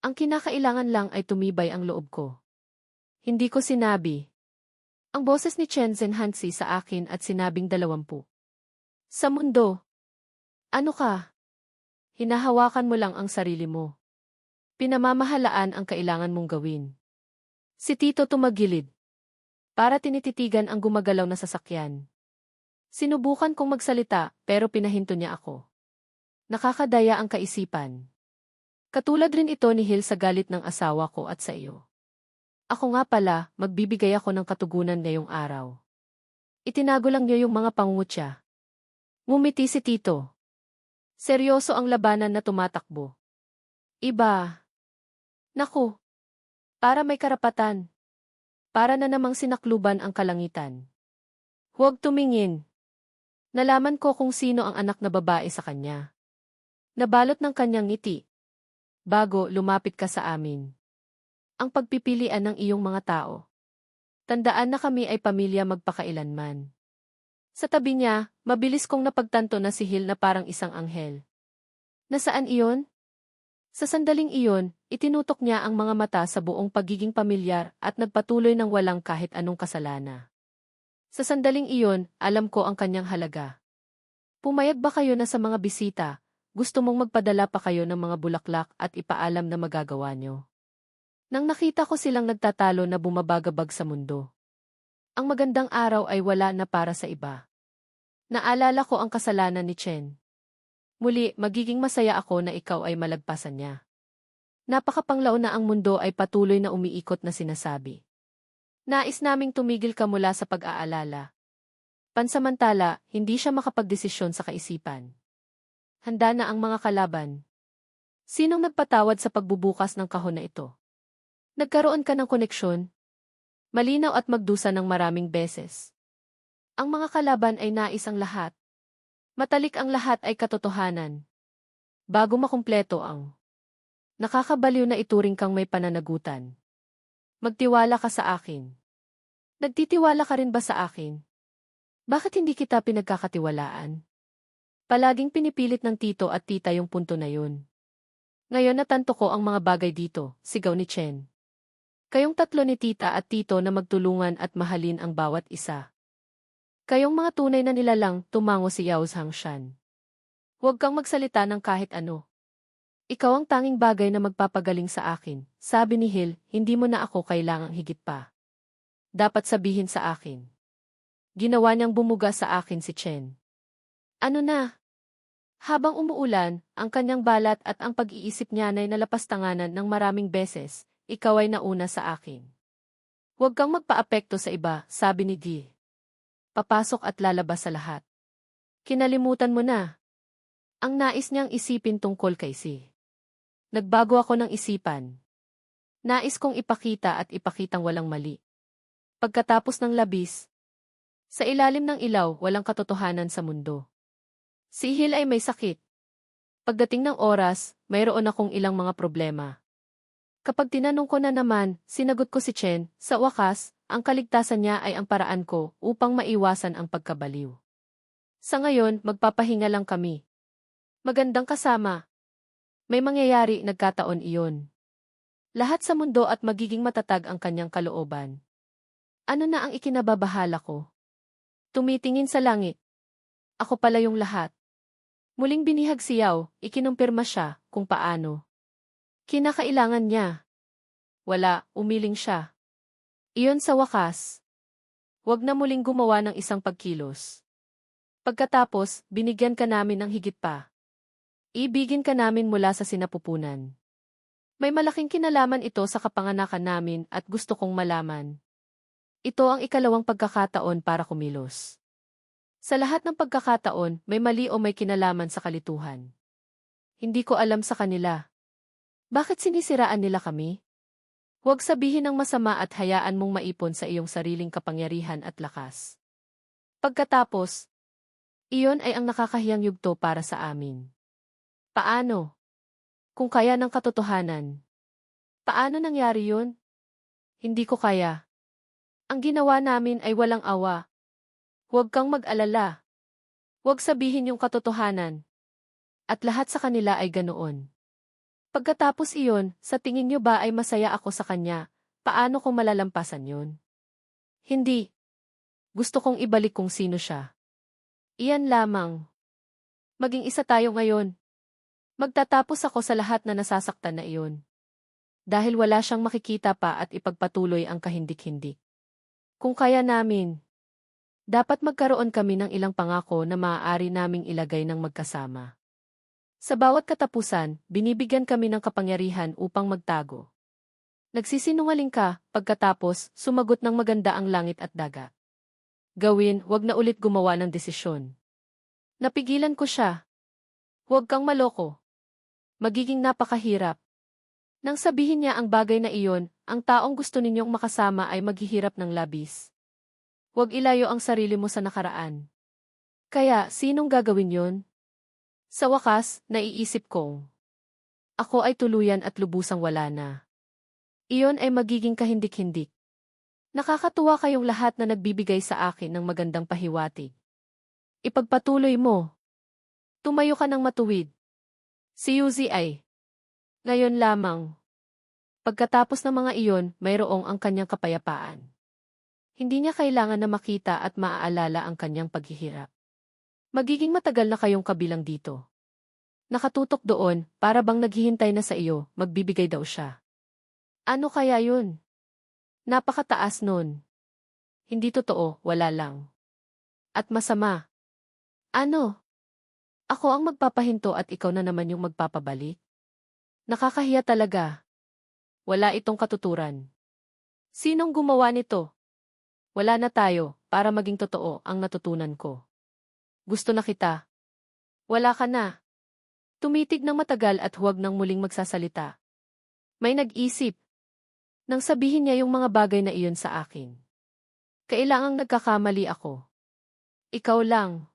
ang kinakailangan lang ay tumibay ang loob ko. Hindi ko sinabi. Ang boses ni Chen Zhenhansi sa akin at sinabing 20. Sa mundo. Ano ka? Hinahawakan mo lang ang sarili mo. Pinamamahalaan ang kailangan mong gawin. Si Tito tumagilid. Para tinititigan ang gumagalaw na sasakyan. Sinubukan kong magsalita pero pinahinto niya ako. Nakakadaya ang kaisipan. Katulad rin ito ni Hill sa galit ng asawa ko at sa iyo. Ako nga pala, magbibigay ako ng katugunan ngayong araw. Itinago lang niyo yung mga pangungutya. Ngumiti si Tito. Seryoso ang labanan na tumatakbo. Iba. Naku. Para may karapatan. Para na namang sinakluban ang kalangitan. Huwag tumingin. Nalaman ko kung sino ang anak na babae sa kanya. Nabalot ng kanyang ngiti. Bago lumapit ka sa amin. Ang pagpipilian ng iyong mga tao. Tandaan na kami ay pamilya magpakailanman. Sa tabi niya, mabilis kong napagtanto na si Hill na parang isang anghel. Nasaan iyon? Sa sandaling iyon, itinutok niya ang mga mata sa buong pagiging pamilyar at nagpatuloy ng walang kahit anong kasalana. Sa sandaling iyon, alam ko ang kanyang halaga. Pumayag ba kayo na sa mga bisita, gusto mong magpadala pa kayo ng mga bulaklak at ipaalam na magagawa nyo? Nang nakita ko silang nagtatalo na bumabagabag sa mundo. Ang magandang araw ay wala na para sa iba. Naalala ko ang kasalanan ni Chen. Muli, magiging masaya ako na ikaw ay malagpasan niya. Napakapanglaon na ang mundo ay patuloy na umiikot na sinasabi. Nais naming tumigil ka mula sa pag-aalala. Pansamantala, hindi siya makapagdesisyon sa kaisipan. Handa na ang mga kalaban. Sinong nagpatawad sa pagbubukas ng kahon na ito? Nagkaroon ka ng koneksyon? Malinaw at magdusa ng maraming beses. Ang mga kalaban ay nais ang lahat. Matalik ang lahat ay katotohanan. Bago makumpleto ang nakakabaliw na ituring kang may pananagutan. Magtiwala ka sa akin. Nagtitiwala ka rin ba sa akin? Bakit hindi kita pinagkakatiwalaan? Palaging pinipilit ng tito at tita yung punto na yun. Ngayon natanto ko ang mga bagay dito, sigaw ni Chen. Kayong tatlo ni tita at tito na magtulungan at mahalin ang bawat isa. Kayong mga tunay na nilalang, tumango si Yao Zhangshan. Huwag kang magsalita ng kahit ano. Ikaw ang tanging bagay na magpapagaling sa akin, sabi ni Hill, hindi mo na ako kailangang higit pa. Dapat sabihin sa akin. Ginawa niyang bumuga sa akin si Chen. Ano na? Habang umuulan, ang kanyang balat at ang pag-iisip niya ay nalapastanganan ng maraming beses, ikaw ay nauna sa akin. Huwag kang magpaapekto sa iba, sabi ni Di. Papasok at lalabas sa lahat. Kinalimutan mo na. Ang nais niyang isipin tungkol kay Si. Nagbago ako ng isipan. Nais kong ipakita at ipakitang walang mali. Pagkatapos ng labis, sa ilalim ng ilaw walang katotohanan sa mundo. Si Hill ay may sakit. Pagdating ng oras, mayroon akong ilang mga problema. Kapag tinanong ko na naman, sinagot ko si Chen, sa wakas, ang kaligtasan niya ay ang paraan ko upang maiwasan ang pagkabaliw. Sa ngayon, magpapahinga lang kami. Magandang kasama. May mangyayari, nagkataon iyon. Lahat sa mundo at magiging matatag ang kanyang kalooban. Ano na ang ikinababahala ko? Tumitingin sa langit. Ako pala yung lahat. Muling binihag si Yao, ikinumpirma siya kung paano. Kinakailangan niya. Wala, umiling siya. Iyon sa wakas. Huwag na muling gumawa ng isang pagkilos. Pagkatapos, binigyan ka namin ng higit pa. Ibigin ka namin mula sa sinapupunan. May malaking kinalaman ito sa kapanganakan namin at gusto kong malaman. Ito ang ikalawang pagkakataon para kumilos. Sa lahat ng pagkakataon, may mali o may kinalaman sa kalituhan. Hindi ko alam sa kanila. Bakit sinisiraan nila kami? Huwag sabihin ng masama at hayaan mong maipon sa iyong sariling kapangyarihan at lakas. Pagkatapos, iyon ay ang nakakahiyang yugto para sa amin. Paano? Kung kaya ng katotohanan. Paano nangyari yun? Hindi ko kaya. Ang ginawa namin ay walang awa. Huwag kang mag-alala. Huwag sabihin yung katotohanan. At lahat sa kanila ay ganoon. Pagkatapos iyon, sa tingin niyo ba ay masaya ako sa kanya? Paano kung malalampasan yun? Hindi. Gusto kong ibalik kung sino siya. Iyan lamang. Maging isa tayo ngayon. Magtatapos ako sa lahat na nasasaktan na iyon. Dahil wala siyang makikita pa at ipagpatuloy ang kahindik-hindik. Kung kaya namin, dapat magkaroon kami ng ilang pangako na maaari naming ilagay ng magkasama. Sa bawat katapusan, binibigyan kami ng kapangyarihan upang magtago. Nagsisinungaling ka, pagkatapos, sumagot ng maganda ang langit at dagat. Gawin, wag na ulit gumawa ng desisyon. Napigilan ko siya. Huwag kang maloko. Magiging napakahirap. Nang sabihin niya ang bagay na iyon, ang taong gusto ninyong makasama ay maghihirap ng labis. Huwag ilayo ang sarili mo sa nakaraan. Kaya, sinong gagawin yon? Sa wakas, naiisip kong, ako ay tuluyan at lubusang wala na. Iyon ay magiging kahindik-hindik. Nakakatuwa kayong lahat na nagbibigay sa akin ng magandang pahiwatig. Ipagpatuloy mo. Tumayo ka ng matuwid. Si Yuzi ay, ngayon lamang. Pagkatapos ng mga iyon, mayroong ang kanyang kapayapaan. Hindi niya kailangan na makita at maaalala ang kanyang paghihirap. Magiging matagal na kayong kabilang dito. Nakatutok doon, para bang naghihintay na sa iyo, magbibigay daw siya. Ano kaya yun? Napakataas nun. Hindi totoo, wala lang. At masama. Ano? Ako ang magpapahinto at ikaw na naman yung magpapabalik? Nakakahiya talaga. Wala itong katuturan. Sinong gumawa nito? Wala na tayo, para maging totoo ang natutunan ko. Gusto na kita. Wala ka na. Tumitig ng matagal at huwag nang muling magsasalita. May nag-isip. Nang sabihin niya yung mga bagay na iyon sa akin. Kailangang nagkakamali ako. Ikaw lang.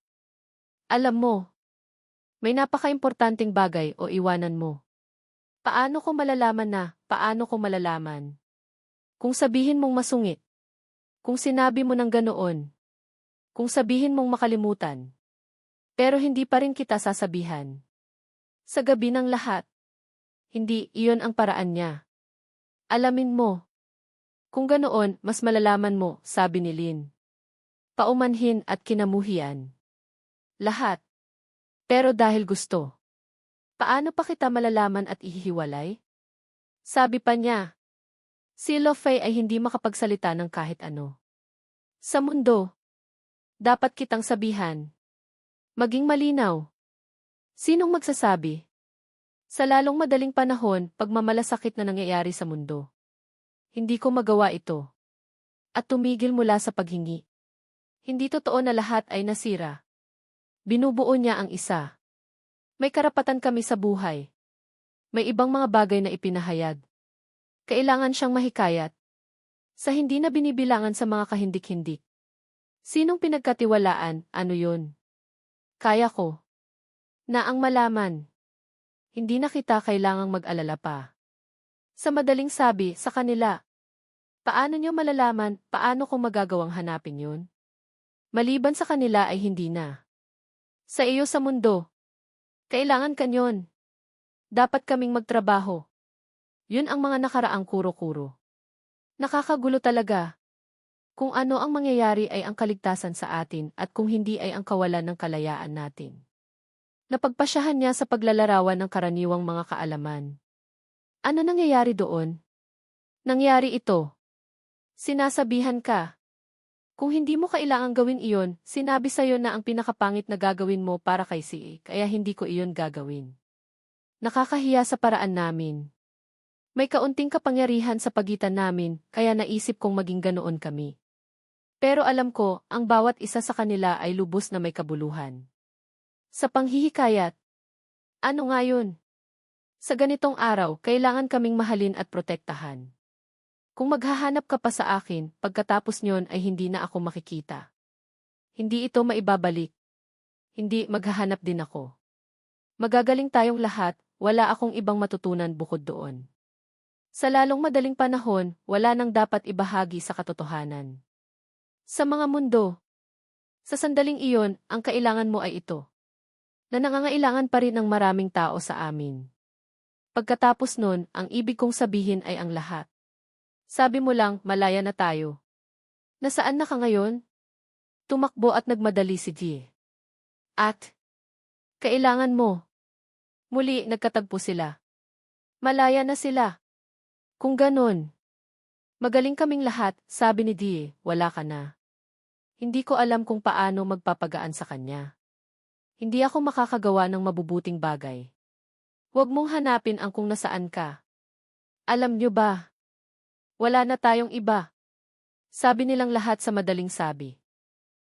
Alam mo, may napaka-importanting bagay o iwanan mo. Paano ko malalaman na, paano ko malalaman? Kung sabihin mong masungit. Kung sinabi mo ng ganoon. Kung sabihin mong makalimutan. Pero hindi pa rin kita sasabihan. Sa gabi ng lahat. Hindi, iyon ang paraan niya. Alamin mo. Kung ganoon, mas malalaman mo, sabi ni Lynn. Paumanhin at kinamuhian. Lahat. Pero dahil gusto. Paano pa kita malalaman at ihihiwalay? Sabi pa niya. Si Lo Fei ay hindi makapagsalita ng kahit ano. Sa mundo. Dapat kitang sabihan. Maging malinaw. Sinong magsasabi? Sa lalong madaling panahon, pagmamalasakit na nangyayari sa mundo. Hindi ko magawa ito. At tumigil mula sa paghingi. Hindi totoo na lahat ay nasira. Binubuo niya ang isa. May karapatan kami sa buhay. May ibang mga bagay na ipinahayag. Kailangan siyang mahikayat. Sa hindi na binibilangan sa mga kahindik-hindik. Sinong pinagkatiwalaan, ano yun? Kaya ko. Na ang malaman. Hindi na kita kailangang mag-alala pa. Sa madaling sabi, sa kanila. Paano niyo malalaman, paano ko magagawang hanapin yun? Maliban sa kanila ay hindi na. Sa iyo sa mundo. Kailangan kanyon. Dapat kaming magtrabaho. Yun ang mga nakaraang kuro-kuro. Nakakagulo talaga. Kung ano ang mangyayari ay ang kaligtasan sa atin at kung hindi ay ang kawalan ng kalayaan natin. Napagpasyahan niya sa paglalarawan ng karaniwang mga kaalaman. Ano nangyayari doon? Nangyari ito. Sinasabihan ka. Kung hindi mo kailangang gawin iyon, sinabi sa'yo na ang pinakapangit na gagawin mo para kay si kaya hindi ko iyon gagawin. Nakakahiya sa paraan namin. May kaunting kapangyarihan sa pagitan namin, kaya naisip kong maging ganoon kami. Pero alam ko, ang bawat isa sa kanila ay lubos na may kabuluhan. Sa panghihikayat. Ano nga yun? Sa ganitong araw, kailangan kaming mahalin at protektahan. Kung maghahanap ka pa sa akin, pagkatapos nyon ay hindi na ako makikita. Hindi ito maibabalik. Hindi, maghahanap din ako. Magagaling tayong lahat, wala akong ibang matutunan bukod doon. Sa lalong madaling panahon, wala nang dapat ibahagi sa katotohanan. Sa mga mundo. Sa sandaling iyon, ang kailangan mo ay ito. Na nangangailangan pa rin ng maraming tao sa amin. Pagkatapos nun, ang ibig kong sabihin ay ang lahat. Sabi mo lang, malaya na tayo. Nasaan na ka ngayon? Tumakbo at nagmadali si Jie. At, kailangan mo. Muli, nagkatagpo sila. Malaya na sila. Kung ganon. Magaling kaming lahat, sabi ni Jie, wala ka na. Hindi ko alam kung paano magpapagaan sa kanya. Hindi ako makakagawa ng mabubuting bagay. Huwag mong hanapin ang kung nasaan ka. Alam nyo ba? Wala na tayong iba. Sabi nilang lahat sa madaling sabi.